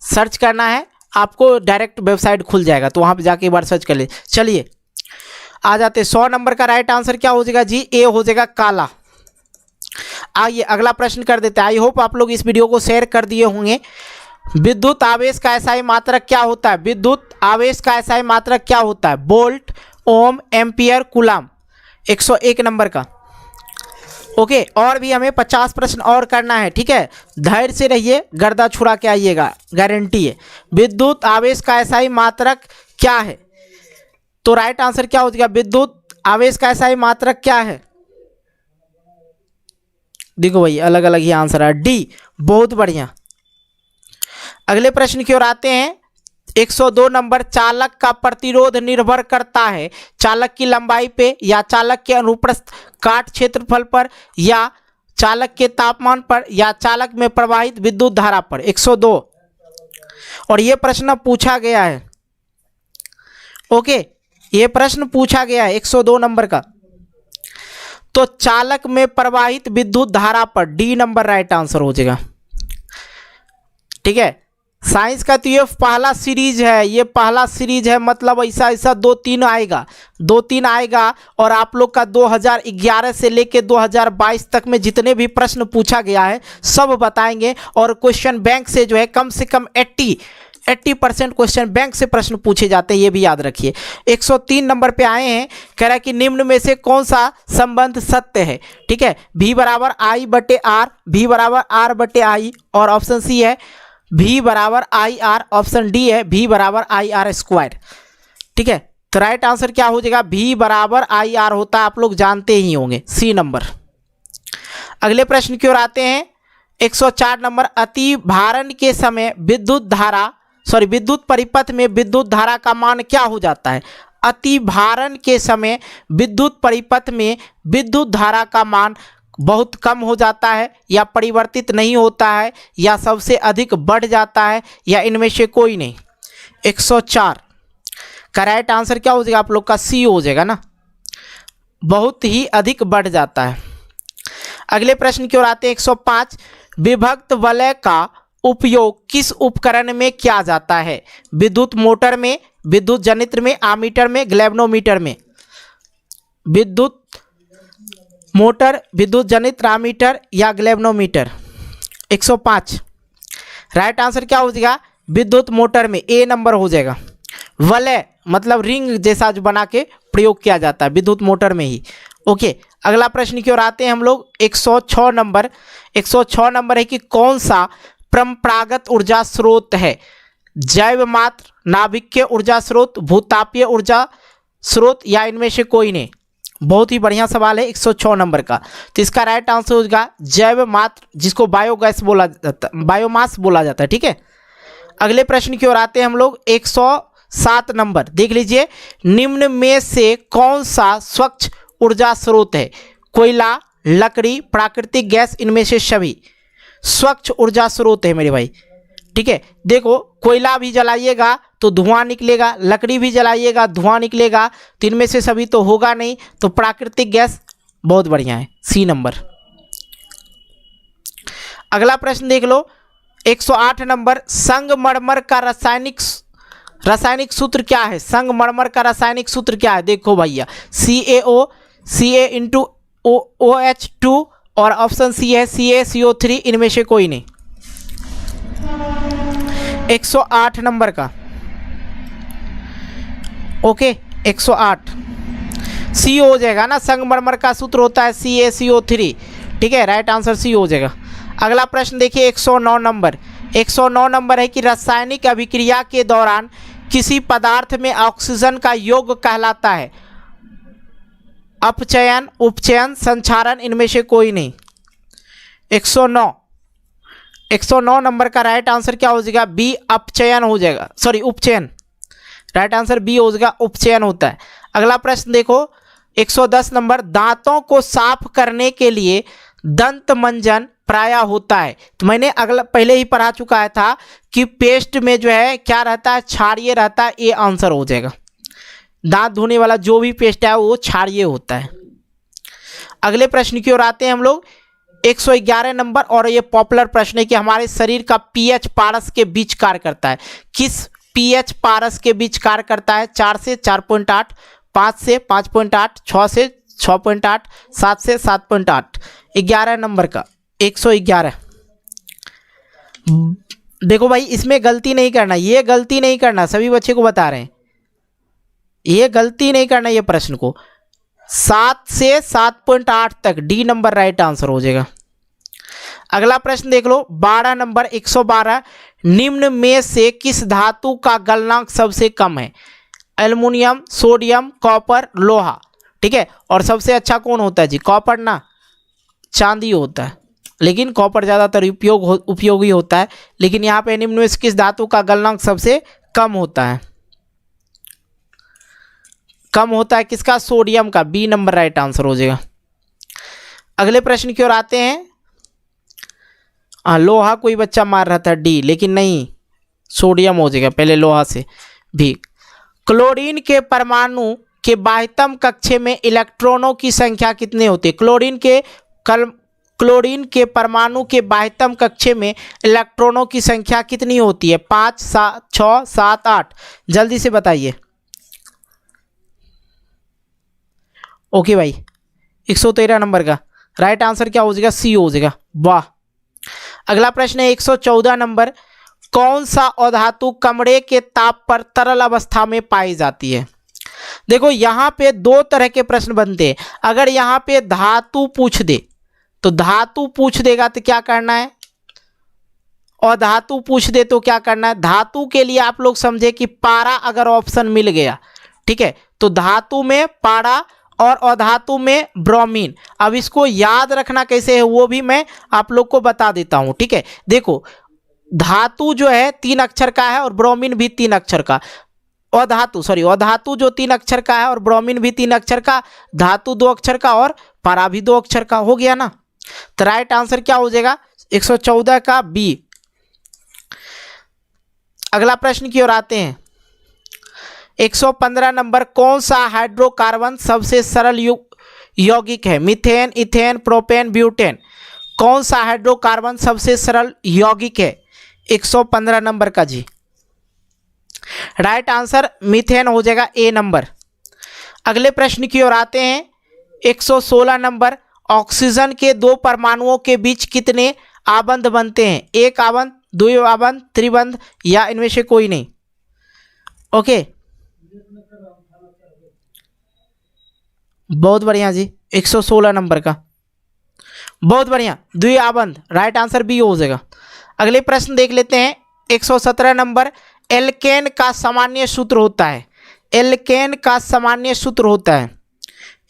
सर्च करना है, आपको डायरेक्ट वेबसाइट खुल जाएगा, तो वहाँ पे जाके एक बार सर्च कर ले। चलिए आ जाते 100 नंबर का राइट आंसर क्या हो जाएगा जी? ए हो जाएगा काला। आइए अगला प्रश्न कर देते हैं। आई होप आप लोग इस वीडियो को शेयर कर दिए होंगे। विद्युत आवेश का एसआई मात्रक क्या होता है? विद्युत आवेश का एसआई मात्रक क्या होता है? वोल्ट, ओम, एम्पियर, कूलाम। 101 नंबर का। ओके, और भी हमें 50 प्रश्न और करना है। ठीक है, धैर्य से रहिए, गर्दा छुड़ा के आइएगा, गारंटी है। विद्युत आवेश का एसआई मात्रक क्या है? तो राइट आंसर क्या हो जाएगा? विद्युत आवेश का एसआई मात्रक क्या है? देखो भाई, अलग अलग ही आंसर है, डी। बहुत बढ़िया। अगले प्रश्न की ओर आते हैं। 102 नंबर, चालक का प्रतिरोध निर्भर करता है चालक की लंबाई पे या चालक के अनुप्रस्थ काट क्षेत्रफल पर या चालक के तापमान पर या चालक में प्रवाहित विद्युत धारा पर। 102, और ये प्रश्न पूछा गया है। ओके, ये प्रश्न पूछा गया है 102 नंबर का। तो चालक में प्रवाहित विद्युत धारा पर, डी नंबर राइट आंसर हो जाएगा। ठीक है, साइंस का तो ये पहला सीरीज है, ये पहला सीरीज है, मतलब ऐसा 2-3 आएगा, 2-3 आएगा। और आप लोग का 2011 से लेके 2022 तक में जितने भी प्रश्न पूछा गया है सब बताएंगे। और क्वेश्चन बैंक से जो है कम से कम 80% क्वेश्चन बैंक से प्रश्न पूछे जाते हैं, ये भी याद रखिए। 103 नंबर पे आए हैं, कह रहा है कि निम्न में से कौन सा संबंध सत्य है? ठीक है, V बराबर I/R, V बराबर R/I, और ऑप्शन सी है V बराबर IR, ऑप्शन डी है V बराबर IR²। ठीक है, तो राइट आंसर क्या हो जाएगा? V बराबर IR होता है, आप लोग जानते ही होंगे, सी नंबर। अगले प्रश्न की ओर आते हैं। 104 नंबर, अति भारण के समय विद्युत परिपथ में विद्युत धारा का मान क्या हो जाता है? अति भारण के समय विद्युत परिपथ में विद्युत धारा का मान बहुत कम हो जाता है या परिवर्तित नहीं होता है या सबसे अधिक बढ़ जाता है या इनमें से कोई नहीं। 104 का राइट आंसर क्या हो जाएगा? आप लोग का सी हो जाएगा ना, बहुत ही अधिक बढ़ जाता है। अगले प्रश्न की ओर आते हैं। 105, विभक्त वलय का उपयोग किस उपकरण में किया जाता है? विद्युत मोटर में, विद्युत जनित्र में, आमीटर में, ग्लैवनोमीटर में। विद्युत मोटर, विद्युत जनित्र, आमीटर या ग्लैवनोमीटर। 105 राइट आंसर क्या हो जाएगा? विद्युत मोटर में, ए नंबर हो जाएगा। वलय मतलब रिंग जैसा जो बना के प्रयोग किया जाता है विद्युत मोटर में ही। ओके, अगला प्रश्न की ओर आते हैं हम लोग। 106 नंबर, 106 नंबर है कि कौन सा परंपरागत ऊर्जा स्रोत है? जैव मात्र, नाभिकीय ऊर्जा स्रोत, भूतापीय ऊर्जा स्रोत या इनमें से कोई नहीं। बहुत ही बढ़िया सवाल है 106 नंबर का। तो इसका राइट आंसर होगा जैव मात्र, जिसको बायोगैस बोला जाता है, बायोमास बोला जाता है। ठीक है, अगले प्रश्न की ओर आते हैं हम लोग। 107 नंबर देख लीजिए, निम्न में से कौन सा स्वच्छ ऊर्जा स्रोत है? कोयला, लकड़ी, प्राकृतिक गैस, इनमें से सभी स्वच्छ ऊर्जा स्रोत है मेरे भाई। ठीक है, देखो कोयला भी जलाइएगा तो धुआं निकलेगा, लकड़ी भी जलाइएगा धुआं निकलेगा, तो इनमें से सभी तो होगा नहीं, तो प्राकृतिक गैस बहुत बढ़िया है, सी नंबर। अगला प्रश्न देख लो 108 नंबर, संगमरमर का रासायनिक सूत्र क्या है? संगमरमर का रासायनिक सूत्र क्या है? देखो भैया CaO Ca इंटू OH2 और ऑप्शन सी है CaCO3, इनमें से कोई नहीं। 108 नंबर का, ओके 108 सी हो जाएगा ना, संगमरमर का सूत्र होता है CaCO3। ठीक है, राइट आंसर सी हो जाएगा। अगला प्रश्न देखिए 109 नंबर। 109 नंबर है कि रासायनिक अभिक्रिया के दौरान किसी पदार्थ में ऑक्सीजन का योग कहलाता है? अपचयन, उपचयन, संक्षारण, इनमें से कोई नहीं। 109 नंबर का राइट आंसर क्या हो जाएगा? बी, अपचयन हो जाएगा, सॉरी उपचयन। राइट आंसर बी हो जाएगा, उपचयन होता है। अगला प्रश्न देखो 110 नंबर, दांतों को साफ करने के लिए दंत मंजन प्रायः होता है? तो मैंने पहले ही पढ़ा चुका था कि पेस्ट में जो है क्या रहता है? क्षारीय रहता है, ये आंसर हो जाएगा। दांत धोने वाला जो भी पेस्ट है वो क्षारीय होता है। अगले प्रश्न की ओर आते हैं हम लोग 111 नंबर, और ये पॉपुलर प्रश्न है कि हमारे शरीर का पीएच पारस के बीच कार्य करता है? किस पीएच पारस के बीच कार्य करता है? 4 से 4.8, 5 से 5.8, 6 से 6.8, 7 से 7.8। 11 नंबर का 111। देखो भाई इसमें गलती नहीं करना, ये गलती नहीं करना, सभी बच्चे को बता रहे हैं, ये गलती नहीं करना ये प्रश्न को। 7 से 7.8 तक, डी नंबर राइट आंसर हो जाएगा। अगला प्रश्न देख लो 12 नंबर 112, निम्न में से किस धातु का गलनांक सबसे कम है? एल्युमिनियम, सोडियम, कॉपर, लोहा। ठीक है, और सबसे अच्छा कौन होता है जी? कॉपर ना, चांदी होता है, लेकिन कॉपर ज़्यादातर उपयोगी होता है, लेकिन यहाँ पे निम्न में से किस धातु का गलनांक सबसे कम होता है? कम होता है किसका? सोडियम का, बी नंबर राइट आंसर हो जाएगा। अगले प्रश्न की ओर आते हैं। लोहा कोई बच्चा मार रहा था डी, लेकिन नहीं, सोडियम हो जाएगा पहले लोहा से भी। क्लोरीन के परमाणु के बाह्यतम कक्षे में इलेक्ट्रॉनों की संख्या कितनी होती है? क्लोरीन के परमाणु के बाह्यतम कक्षे में इलेक्ट्रॉनों की संख्या कितनी होती है? 5, 7, 6, 7, 8, जल्दी से बताइए। ओके भाई 113 नंबर का राइट आंसर क्या हो जाएगा? सी हो जाएगा। वाह। अगला प्रश्न है 114 नंबर, कौन सा अधातु कमरे के ताप पर तरल अवस्था में पाई जाती है? देखो यहाँ पे दो तरह के प्रश्न बनते हैं। अगर यहाँ पे धातु पूछ दे तो धातु पूछ देगा तो क्या करना है, और धातु पूछ दे तो क्या करना है? धातु के लिए आप लोग समझे कि पारा अगर ऑप्शन मिल गया, ठीक है, तो धातु में पारा और अधातु में ब्रोमीन। अब इसको याद रखना कैसे है वो भी मैं आप लोग को बता देता हूं। ठीक है, देखो धातु जो है 3 अक्षर का है और ब्रोमीन भी 3 अक्षर का। अधातु जो 3 अक्षर का है और ब्रोमीन भी 3 अक्षर का, धातु 2 अक्षर का और पारा भी 2 अक्षर का। हो गया ना, तो राइट आंसर क्या हो जाएगा? 114 का बी। अगला प्रश्न की ओर आते हैं 115 नंबर, कौन सा हाइड्रोकार्बन सबसे सरल यौगिक है? Methane, ethane, propane, butane. कौन सा हाइड्रोकार्बन सबसे सरल यौगिक है? 115 नंबर का जी राइट आंसर मीथेन हो जाएगा, ए नंबर। अगले प्रश्न की ओर आते हैं 116 नंबर, ऑक्सीजन के 2 परमाणुओं के बीच कितने आबंध बनते हैं? 1 आबंध, 2 आबंध, त्रिबंध, या इनमें से कोई नहीं? ओके, बहुत बढ़िया जी, 116 नंबर का बहुत बढ़िया, 2 आबंध, राइट आंसर बी हो जाएगा। अगले प्रश्न देख लेते हैं 117 नंबर, एल्केन का सामान्य सूत्र होता है? एल्केन का सामान्य सूत्र होता है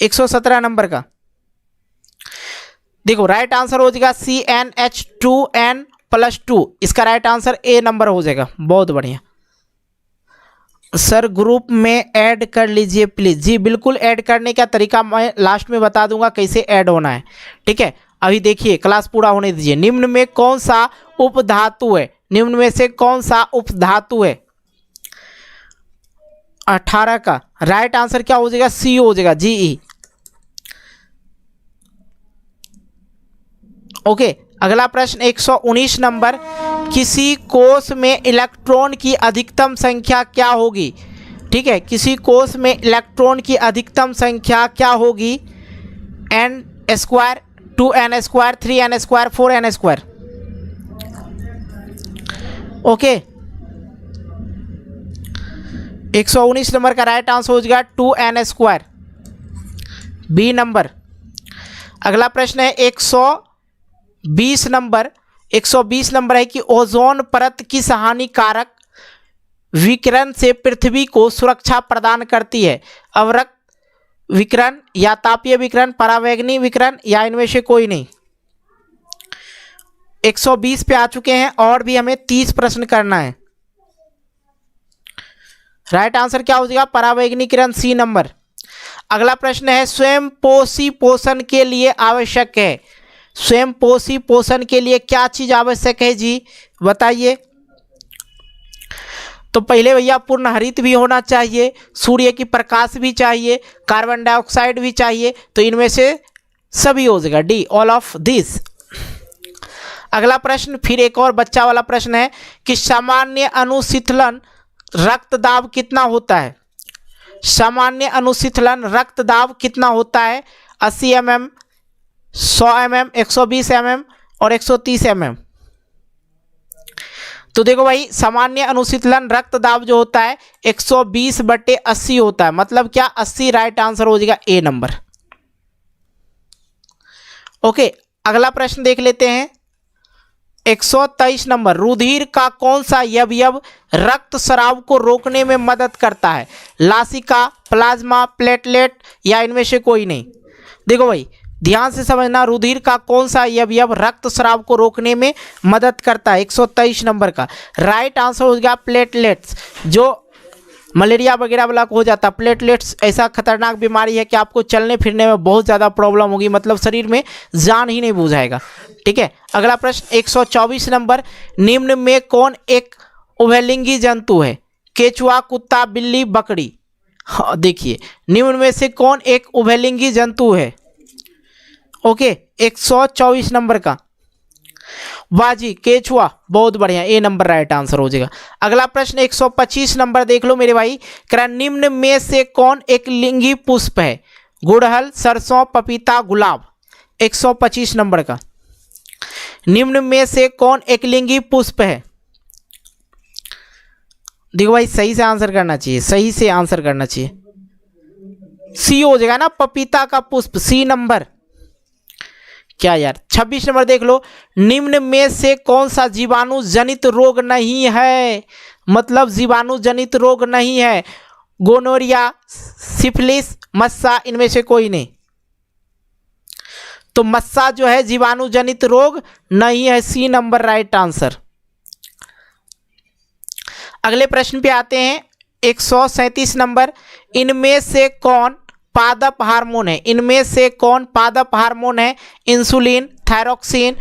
117 नंबर का। देखो राइट आंसर हो जाएगा CnH2n+2, इसका राइट आंसर ए नंबर हो जाएगा। बहुत बढ़िया। सर ग्रुप में ऐड कर लीजिए प्लीज़। जी बिल्कुल, ऐड करने का तरीका मैं लास्ट में बता दूंगा कैसे ऐड होना है, ठीक है। अभी देखिए क्लास पूरा होने दीजिए। निम्न में कौन सा उपधातु है, निम्न में से कौन सा उपधातु है 18 का? राइट आंसर क्या हो जाएगा? सी हो जाएगा, जी। ओके, अगला प्रश्न 119 नंबर, किसी कोष में इलेक्ट्रॉन की अधिकतम संख्या क्या होगी? ठीक है, किसी कोष में इलेक्ट्रॉन की अधिकतम संख्या क्या होगी? n square, 2n square, 3n square, 4n square. Okay, 119 number का राइट आंसर हो जाएगा 2n स्क्वायर, बी नंबर। अगला प्रश्न है 120 नंबर, 120 नंबर है कि ओजोन परत किस हानिकारक विकिरण से पृथ्वी को सुरक्षा प्रदान करती है? अवरक्त विकिरण या तापीय विकिरण, परावैंगनी विकिरण या इनमें से कोई नहीं? 120 पे आ चुके हैं और भी हमें 30 प्रश्न करना है। राइट आंसर क्या हो जाएगा? परावैंगनी किरण, सी नंबर। अगला प्रश्न है स्वयं पोषी पोषण के लिए आवश्यक है, स्वयं पोषी पोषण के लिए क्या चीज आवश्यक है जी, बताइए। तो पहले भैया पूर्ण हरित भी होना चाहिए, सूर्य की प्रकाश भी चाहिए, कार्बन डाइऑक्साइड भी चाहिए, तो इनमें से सभी हो जाएगा, डी, ऑल ऑफ दिस। अगला प्रश्न फिर एक और बच्चा वाला प्रश्न है कि सामान्य अनुशीतलन रक्तदाब कितना होता है? सामान्य अनुशीतलन रक्तदाब कितना होता है? 80 mm, 100 mm, 120 mm और 130 mm। तो देखो भाई, सामान्य अनुशीतलन रक्तदाब जो होता है 120/80 होता है, मतलब क्या 80 राइट आंसर हो जाएगा, ए नंबर। ओके, अगला प्रश्न देख लेते हैं 123 नंबर, रुधिर का कौन सा अवयव रक्त स्राव को रोकने में मदद करता है? लासिका, प्लाज्मा, प्लेटलेट या इनमें से कोई नहीं? देखो भाई ध्यान से समझना, रुधिर का कौन सा अवयव रक्त स्राव को रोकने में मदद करता है? 123 नंबर का राइट आंसर हो गया प्लेटलेट्स। जो मलेरिया वगैरह वाला को हो जाता है, प्लेटलेट्स ऐसा खतरनाक बीमारी है कि आपको चलने फिरने में बहुत ज़्यादा प्रॉब्लम होगी, मतलब शरीर में जान ही नहीं बुझाएगा, ठीक है। अगला प्रश्न 124 नंबर, निम्न में कौन एक उभयलिंगी जंतु है? केचुआ, कुत्ता, बिल्ली, बकरी। हाँ देखिए, निम्न में से कौन एक उभयलिंगी जंतु है? ओके, 124 नंबर का बाजी, केचुआ, बहुत बढ़िया, ए नंबर राइट आंसर हो जाएगा। अगला प्रश्न 125 नंबर देख लो मेरे भाई, कह निम्न में से कौन एक लिंगी पुष्प है? गुड़हल, सरसों, पपीता, गुलाब। 125 नंबर का निम्न में से कौन एक लिंगी पुष्प है? देखो भाई सही से आंसर करना चाहिए, सही से आंसर करना चाहिए, सी हो जाएगा ना, पपीता का पुष्प, सी नंबर। क्या यार, 26 नंबर देख लो, निम्न में से कौन सा जीवाणु जनित रोग नहीं है? मतलब जीवाणु जनित रोग नहीं है, गोनोरिया, सिफिलिस, मस्सा, इनमें से कोई नहीं? तो मस्सा जो है जीवाणु जनित रोग नहीं है, सी नंबर राइट आंसर। अगले प्रश्न पे आते हैं 137 नंबर, इनमें से कौन पादप हार्मोन है? इनमें से कौन पादप हार्मोन है? इंसुलिन, थायरोक्सिन,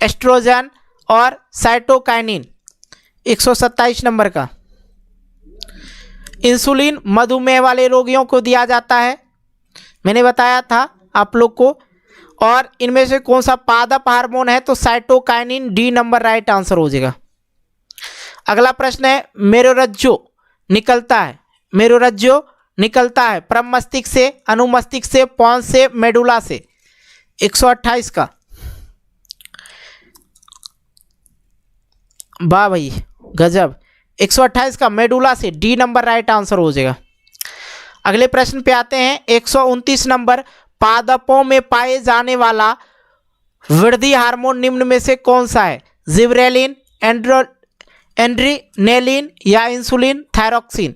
एस्ट्रोजन और साइटोकाइनिन। 127 नंबर का इंसुलिन मधुमेह वाले रोगियों को दिया जाता है, मैंने बताया था आप लोग को। और इनमें से कौन सा पादप हार्मोन है? तो cytokinin, D number right answer हो जाएगा। अगला प्रश्न है मेरुरज्जु निकलता है, मेरुरज्जु निकलता है परम मस्तिष्क से, अनुमस्तिष्क से, पॉन्स से, मेडुला से। 128 का वाह भाई गजब, 128 का मेडुला से, डी नंबर राइट आंसर हो जाएगा। अगले प्रश्न पे आते हैं 129 नंबर, पादपों में पाए जाने वाला वृद्धि हार्मोन निम्न में से कौन सा है? जिब्रेलिन, एड्रीनेलिन या इंसुलिन, थायरोक्सिन।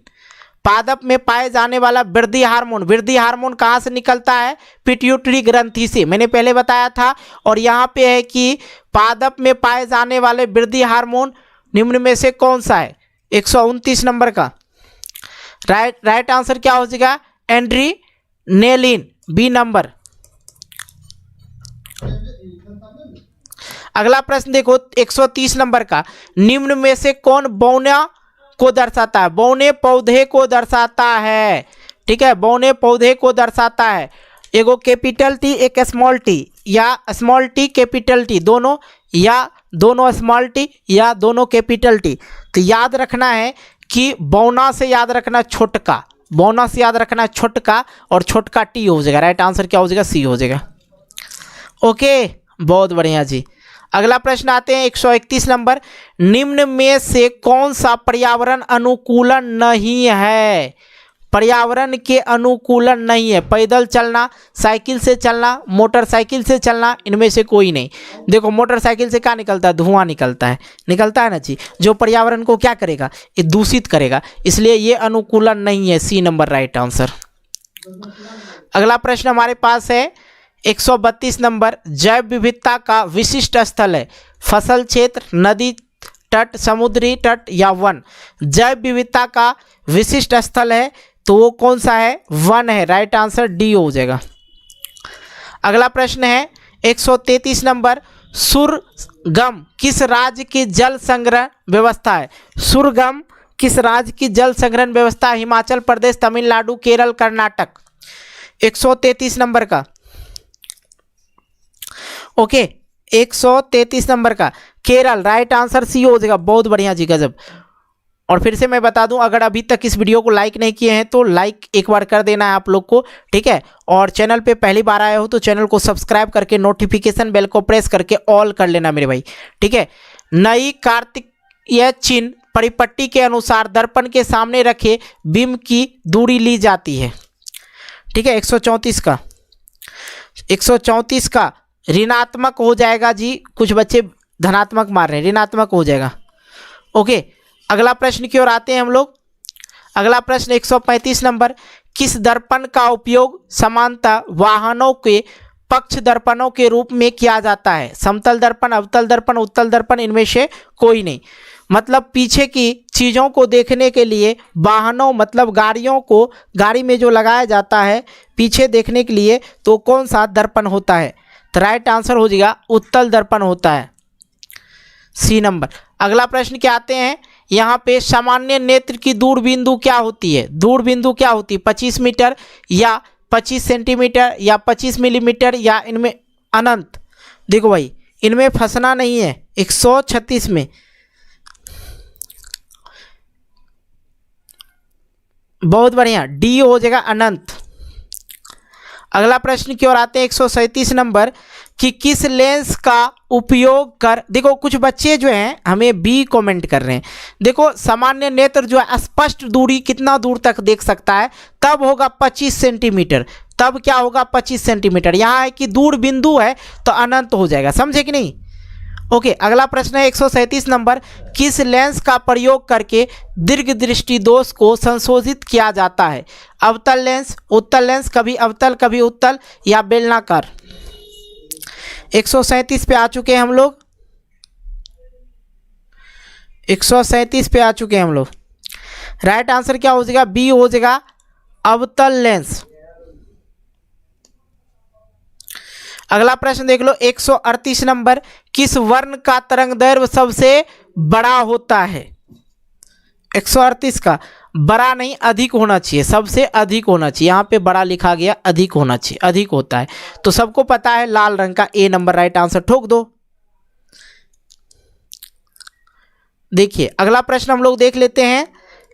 पादप में पाए जाने वाला वृद्धि हार्मोन कहाँ से निकलता है? पिट्यूटरी ग्रंथि से, मैंने पहले बताया था। और यहाँ पे है कि पादप में पाए जाने वाले वृद्धि हार्मोन निम्न में से कौन सा है? 129 नंबर का राइट आंसर क्या हो जाएगा? Adrenaline, B number. अगला प्रश्न देखो 130 नंबर का, निम्न में से कौन बौना को दर्शाता है? बौने पौधे को दर्शाता है, ठीक है, बौने पौधे को दर्शाता है। एगो कैपिटल टी एक स्मॉल टी, या स्मॉल टी कैपिटल टी दोनों, या दोनों स्मॉल टी या दोनों कैपिटल टी। तो याद रखना है कि बौना से याद रखना छोटका, बौना से याद रखना छोटका, और छोटका टी हो जाएगा। राइट आंसर क्या हो जाएगा? सी हो जाएगा। ओके, बहुत बढ़िया जी। अगला प्रश्न आते हैं 131 नंबर, निम्न में से कौन सा पर्यावरण अनुकूलन नहीं है? पर्यावरण के अनुकूलन नहीं है। पैदल चलना, साइकिल से चलना, मोटरसाइकिल से चलना, इनमें से कोई नहीं। देखो मोटरसाइकिल से क्या निकलता है? धुआं निकलता है ना जी, जो पर्यावरण को क्या करेगा? ये दूषित करेगा, इसलिए ये अनुकूलन नहीं है। C number right answer. अगला प्रश्न हमारे पास है 132 नंबर, जैव विविधता का विशिष्ट स्थल है? फसल क्षेत्र, नदी तट, समुद्री तट या वन? जैव विविधता का विशिष्ट स्थल है तो वो कौन सा है? वन है। राइट आंसर डी हो जाएगा। अगला प्रश्न है 133 नंबर, सुरगम किस राज्य की जल संग्रहण व्यवस्था है? सुरगम किस राज्य की जल संग्रहण व्यवस्था? हिमाचल प्रदेश, तमिलनाडु, केरल, कर्नाटक। 133 नंबर का, ओके 133 नंबर का केरल। राइट आंसर सी हो जाएगा। बहुत बढ़िया जी, गजब। और फिर से मैं बता दूं, अगर अभी तक इस वीडियो को लाइक नहीं किए हैं तो लाइक एक बार कर देना है आप लोग को, ठीक है। और चैनल पे पहली बार आए हो तो चैनल को सब्सक्राइब करके नोटिफिकेशन बेल को प्रेस करके ऑल कर लेना मेरे भाई, ठीक है। नई कार्तिकीय चिन्ह परिपट्टी के अनुसार दर्पण के सामने रखे बिंब की दूरी ली जाती है, ठीक है। 134 का ऋणात्मक हो जाएगा जी, कुछ बच्चे धनात्मक मार रहे हैं, ऋणात्मक हो जाएगा। ओके, अगला प्रश्न की ओर आते हैं हम लोग। अगला प्रश्न 135 नंबर, किस दर्पण का उपयोग समांतर वाहनों के पक्ष दर्पणों के रूप में किया जाता है? समतल दर्पण, अवतल दर्पण, उत्तल दर्पण, इनमें से कोई नहीं। मतलब पीछे की चीज़ों को देखने के लिए वाहनों मतलब गाड़ियों को, गाड़ी में जो लगाया जाता है पीछे देखने के लिए, तो कौन सा दर्पण होता है? तो राइट आंसर हो जाएगा उत्तल दर्पण होता है, सी नंबर। अगला प्रश्न क्या आते हैं यहाँ पे, सामान्य नेत्र की दूरबिंदु क्या होती है? दूरबिंदु क्या होती है? 25 मीटर या 25 सेंटीमीटर या 25 मिलीमीटर या इनमें अनंत? देखो भाई, इनमें फंसना नहीं है। 136 में बहुत बढ़िया, डी हो जाएगा अनंत। अगला प्रश्न की ओर आते हैं 137 नंबर, कि किस लेंस का उपयोग कर, देखो कुछ बच्चे जो हैं हमें बी कमेंट कर रहे हैं। देखो सामान्य नेत्र जो है स्पष्ट दूरी कितना दूर तक देख सकता है? तब होगा 25 सेंटीमीटर। तब क्या होगा? 25 सेंटीमीटर। यहाँ है कि दूर बिंदु है तो अनंत हो जाएगा, समझे कि नहीं? ओके, अगला प्रश्न है 137 नंबर, किस लेंस का प्रयोग करके दीर्घ दृष्टि दोष को संशोधित किया जाता है? अवतल लेंस, उत्तल लेंस, कभी अवतल कभी उत्तल, या बेलनाकार? 137 पे आ चुके हैं हम लोग, 137 पे आ चुके हैं हम लोग। राइट आंसर क्या हो जाएगा? बी हो जाएगा अवतल लेंस। अगला प्रश्न देख लो 138 नंबर, किस वर्ण का तरंगदैर्घ्य सबसे बड़ा होता है? 138 का बड़ा नहीं, अधिक होना चाहिए, सबसे अधिक होना चाहिए। यहाँ पे बड़ा लिखा गया, अधिक होना चाहिए, अधिक होता है तो सबको पता है लाल रंग का, ए नंबर राइट आंसर ठोक दो। देखिए अगला प्रश्न हम लोग देख लेते हैं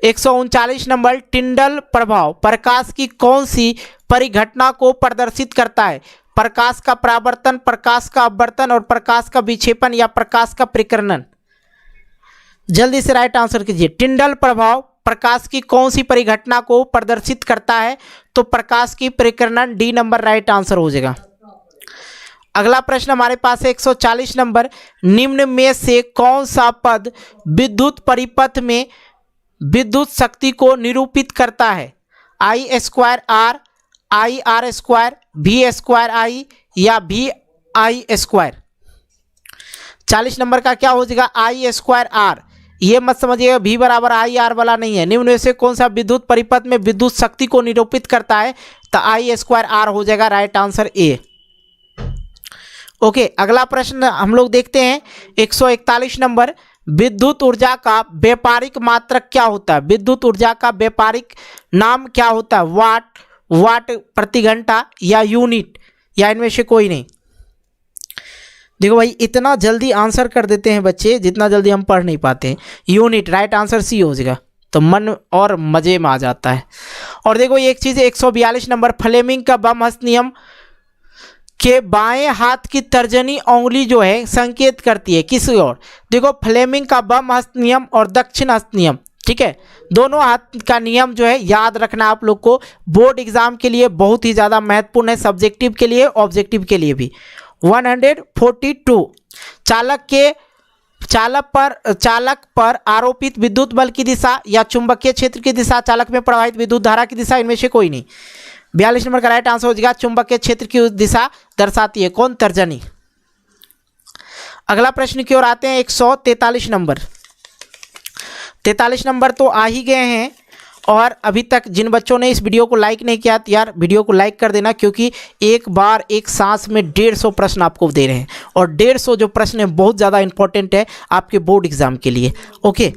139 नंबर, टिंडल प्रभाव प्रकाश की कौन सी परिघटना को प्रदर्शित करता है? प्रकाश का परावर्तन, प्रकाश का अपवर्तन और प्रकाश का विक्षेपण या प्रकाश का प्रकीर्णन? जल्दी से राइट आंसर कीजिए। टिंडल प्रभाव प्रकाश की कौन सी परिघटना को प्रदर्शित करता है? तो प्रकाश की प्रकीर्णन, डी नंबर राइट आंसर हो जाएगा। अगला प्रश्न हमारे पास है 140 नंबर, निम्न में से कौन सा पद विद्युत परिपथ में विद्युत शक्ति को निरूपित करता है? I square R, I R square, V square I या वी आई स्क्वायर? 40 नंबर का क्या हो जाएगा? आई स्क्वायर आर। ये मत समझिएगा V बराबर IR वाला नहीं है। निम्न में से कौन सा विद्युत परिपथ में विद्युत शक्ति को निरूपित करता है, तो I² हो जाएगा राइट आंसर ए। ओके, अगला प्रश्न हम लोग देखते हैं 141 नंबर। विद्युत ऊर्जा का व्यापारिक मात्रक क्या होता है? विद्युत ऊर्जा का व्यापारिक नाम क्या होता है? वाट, वाट प्रति घंटा या यूनिट, या इनमें से कोई नहीं? देखो भाई, इतना जल्दी आंसर कर देते हैं बच्चे, जितना जल्दी हम पढ़ नहीं पाते हैं। यूनिट, राइट आंसर सी हो जाएगा, तो मन और मजे में आ जाता है। और देखो एक चीज़ 142 नंबर, फ्लेमिंग का बम हस्त नियम के बाएं हाथ की तर्जनी उंगली जो है संकेत करती है किस ओर? देखो, फ्लेमिंग का बम हस्त नियम और दक्षिण हस्त नियम, ठीक है, दोनों हाथ का नियम जो है याद रखना आप लोग को। बोर्ड एग्जाम के लिए बहुत ही ज़्यादा महत्वपूर्ण है, सब्जेक्टिव के लिए, ऑब्जेक्टिव के लिए भी। 142, चालक पर आरोपित विद्युत बल की दिशा या चुंबकीय क्षेत्र की दिशा, चालक में प्रवाहित विद्युत धारा की दिशा, इनमें से कोई नहीं। 42 नंबर का राइट आंसर हो जाएगा चुंबकीय क्षेत्र की दिशा दर्शाती है कौन? तर्जनी। अगला प्रश्न की ओर आते हैं 143 नंबर। 43 नंबर तो आ ही गए हैं, और अभी तक जिन बच्चों ने इस वीडियो को लाइक नहीं किया तो यार वीडियो को लाइक कर देना, क्योंकि एक बार एक सांस में 150 प्रश्न आपको दे रहे हैं, और 150 जो प्रश्न है बहुत ज़्यादा इंपॉर्टेंट है आपके बोर्ड एग्जाम के लिए। ओके,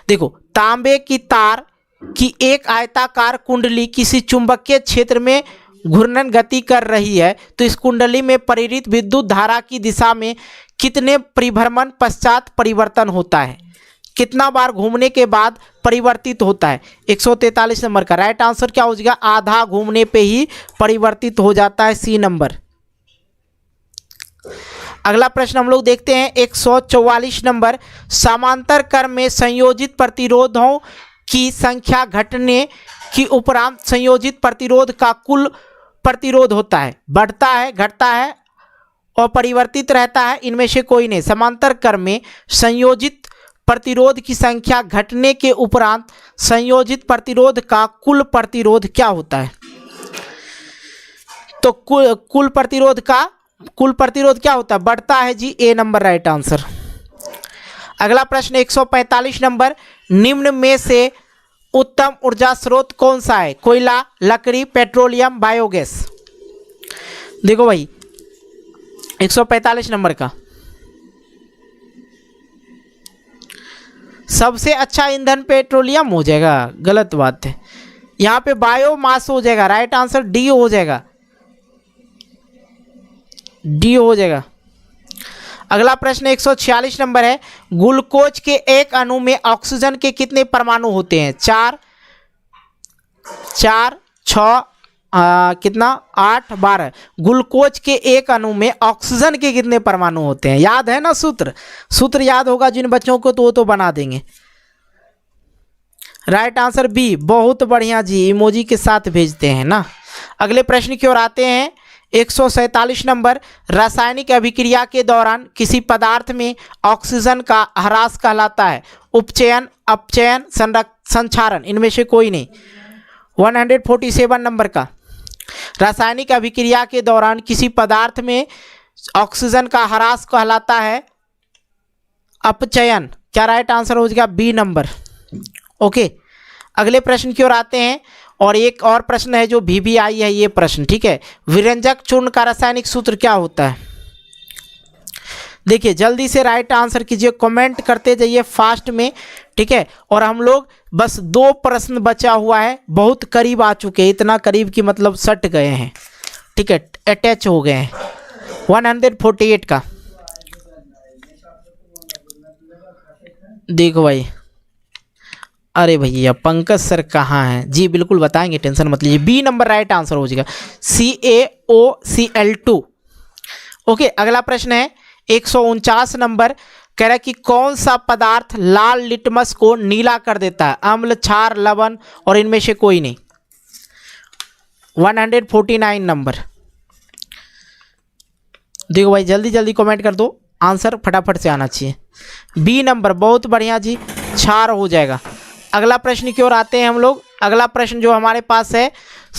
देखो, तांबे की तार की एक आयताकार कुंडली किसी चुंबकीय क्षेत्र में घूर्णन गति कर रही है, तो इस कुंडली में प्रेरित विद्युत धारा की दिशा में कितने परिभ्रमण पश्चात परिवर्तन होता है? कितना बार घूमने के बाद परिवर्तित होता है? 143 नंबर का राइट आंसर क्या हो जाएगा? आधा घूमने पे ही परिवर्तित हो जाता है, सी नंबर। अगला प्रश्न हम लोग देखते हैं 144 नंबर। समांतर क्रम में संयोजित प्रतिरोधों की संख्या घटने की उपरांत संयोजित प्रतिरोध का कुल प्रतिरोध होता है, बढ़ता है, घटता है और परिवर्तित रहता है, इनमें से कोई नहीं। समांतर क्रम में संयोजित प्रतिरोध की संख्या घटने के उपरांत संयोजित प्रतिरोध का कुल प्रतिरोध क्या होता है? तो कुल प्रतिरोध क्या होता है? बढ़ता है जी, ए नंबर राइट आंसर। अगला प्रश्न 145 नंबर। निम्न में से उत्तम ऊर्जा स्रोत कौन सा है? कोयला, लकड़ी, पेट्रोलियम, बायोगैस। देखो भाई 145 नंबर का सबसे अच्छा ईंधन पेट्रोलियम हो जाएगा, गलत बात है। यहाँ पे बायोमास हो जाएगा, राइट आंसर डी हो जाएगा, डी हो जाएगा। अगला प्रश्न 146 नंबर है। ग्लूकोज के एक अणु में ऑक्सीजन के कितने परमाणु होते हैं? 4, 6, कितना 8, 12। ग्लूकोज के एक अणु में ऑक्सीजन के कितने परमाणु होते हैं? याद है ना सूत्र याद होगा जिन बच्चों को, तो वो तो बना देंगे। राइट आंसर बी, बहुत बढ़िया जी, इमोजी के साथ भेजते हैं ना। अगले प्रश्न की ओर आते हैं 147 नंबर। रासायनिक अभिक्रिया के दौरान किसी पदार्थ में ऑक्सीजन का ह्रास कहलाता है? उपचयन, अपचयन, संक्षारण, इनमें से कोई नहीं। 147 नंबर का रासायनिक अभिक्रिया के दौरान किसी पदार्थ में ऑक्सीजन का ह्रास कहलाता है अपचयन। क्या राइट आंसर हो जाएगा? B number. ओके, अगले प्रश्न की ओर आते हैं, और एक और प्रश्न है जो भी आई है ये प्रश्न, ठीक है। विरंजक चूर्ण का रासायनिक सूत्र क्या होता है? देखिए जल्दी से राइट आंसर कीजिए, कमेंट करते जाइए फास्ट में, ठीक है। और हम लोग बस 2 प्रश्न बचा हुआ है, बहुत करीब आ चुके हैं, इतना करीब कि मतलब सट गए हैं, ठीक है, अटैच हो गए हैं। 148 का देखो भाई, अरे भैया पंकज सर कहाँ हैं जी? बिल्कुल बताएंगे, टेंशन मत लीजिए। बी नंबर राइट आंसर हो जाएगा, CaOCl2। ओके, अगला प्रश्न है 149 नंबर। कह रहा है कि कौन सा पदार्थ लाल लिटमस को नीला कर देता है? अम्ल, क्षार, लवण, और इनमें से कोई नहीं। 149 नंबर। देखो भाई जल्दी जल्दी कमेंट कर दो, आंसर फटाफट से आना चाहिए। बी नंबर, बहुत बढ़िया जी, क्षार हो जाएगा। अगला प्रश्न की ओर आते हैं हम लोग। अगला प्रश्न जो हमारे पास है,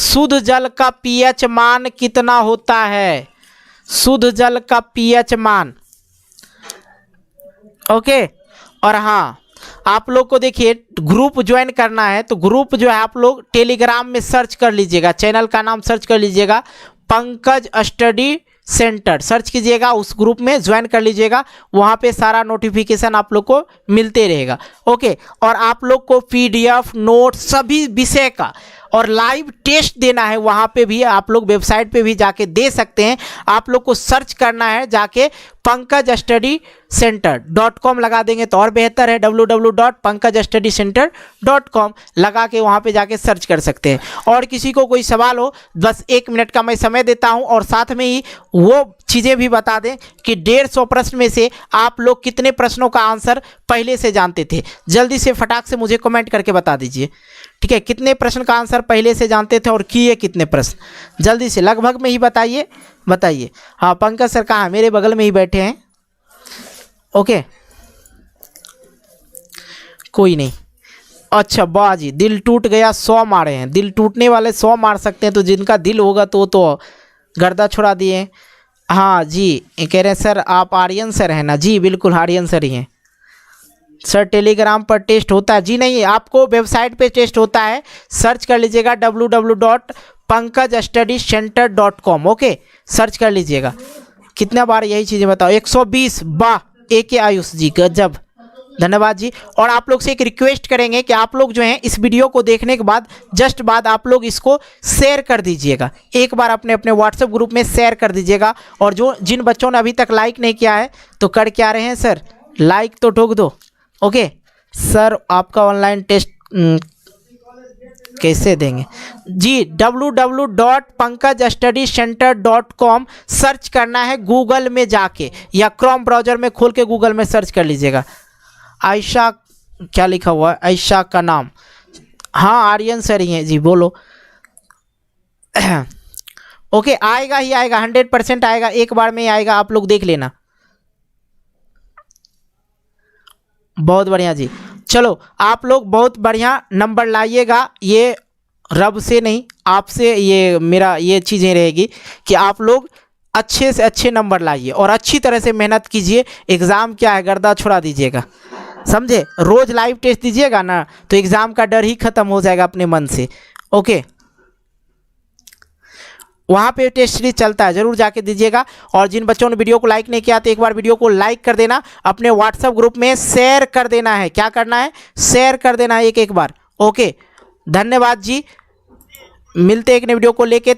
शुद्ध जल का पीएच मान कितना होता है? शुद्ध जल का पीएच मान, ओके। और हाँ, आप लोग को देखिए ग्रुप ज्वाइन करना है तो ग्रुप जो है आप लोग टेलीग्राम में सर्च कर लीजिएगा, चैनल का नाम सर्च कर लीजिएगा पंकज स्टडी सेंटर, सर्च कीजिएगा, उस ग्रुप में ज्वाइन कर लीजिएगा, वहाँ पे सारा नोटिफिकेशन आप लोग को मिलते रहेगा। ओके, और आप लोग को पीडीएफ नोट सभी विषय का और लाइव टेस्ट देना है, वहाँ पे भी आप लोग वेबसाइट पे भी जाके दे सकते हैं। आप लोग को सर्च करना है जाके pankajstudycenter.com लगा देंगे तो और बेहतर है, www.pankajstudycenter.com लगा के वहाँ पे जाके सर्च कर सकते हैं। और किसी को कोई सवाल हो बस 1 मिनट का मैं समय देता हूँ और साथ में ही वो चीज़ें भी बता दें कि 150 प्रश्न में से आप लोग कितने प्रश्नों का आंसर पहले से जानते थे। जल्दी से फटाक से मुझे कमेंट करके बता दीजिए, ठीक है, कितने प्रश्न का आंसर पहले से जानते थे और किए कितने प्रश्न, जल्दी से लगभग में ही बताइए। हाँ पंकज सर कहाँ, मेरे बगल में ही बैठे हैं। ओके, कोई नहीं। अच्छा वाह जी, दिल टूट गया 100 मारे हैं, दिल टूटने वाले 100 मार सकते हैं, तो जिनका दिल होगा तो गर्दा छुड़ा दिए। हाँ जी, ये कह रहे हैं सर आप आर्यन सर हैं ना? जी बिल्कुल आर्यन सर ही हैं सर। टेलीग्राम पर टेस्ट होता है? जी नहीं, आपको वेबसाइट पे टेस्ट होता है, सर्च कर लीजिएगा www.pankajstudycenter.com। ओके, सर्च कर लीजिएगा। कितना बार यही चीज़ें बताओ? 120। वाह, AK आयुष जी गजब, धन्यवाद जी। और आप लोग से एक रिक्वेस्ट करेंगे कि आप लोग जो हैं इस वीडियो को देखने के बाद जस्ट बाद आप लोग इसको शेयर कर दीजिएगा, एक बार अपने अपने व्हाट्सएप ग्रुप में शेयर कर दीजिएगा। और जिन बच्चों ने अभी तक लाइक नहीं किया है तो कर क्या रहे हैं सर, लाइक तो ठोक दो। ओके सर, आपका ऑनलाइन टेस्ट कैसे देंगे? जी www.pankajstudycenter.com सर्च करना है गूगल में जाके, या क्रोम ब्राउज़र में खोल के गूगल में सर्च कर लीजिएगा। आयशा क्या लिखा हुआ है? आयशा का नाम, हाँ आर्यन सर ही हैं जी, बोलो। ओके, आएगा ही आएगा, 100% आएगा, एक बार में ही आएगा, आप लोग देख लेना। बहुत बढ़िया जी, चलो आप लोग बहुत बढ़िया नंबर लाइएगा। ये रब से नहीं, आपसे ये मेरा ये चीज़ें रहेगी कि आप लोग अच्छे से अच्छे नंबर लाइए और अच्छी तरह से मेहनत कीजिए। एग्ज़ाम क्या है, गर्दा छुड़ा दीजिएगा, समझे? रोज़ लाइव टेस्ट दीजिएगा ना तो एग्ज़ाम का डर ही ख़त्म हो जाएगा अपने मन से। ओके, वहाँ पे टेस्ट सीरीज चलता है, ज़रूर जाके दीजिएगा। और जिन बच्चों ने वीडियो को लाइक नहीं किया तो एक बार वीडियो को लाइक कर देना, अपने व्हाट्सएप ग्रुप में शेयर कर देना है। क्या करना है? शेयर कर देना है एक बार। ओके, धन्यवाद जी, मिलते हैं एक नए वीडियो को लेके।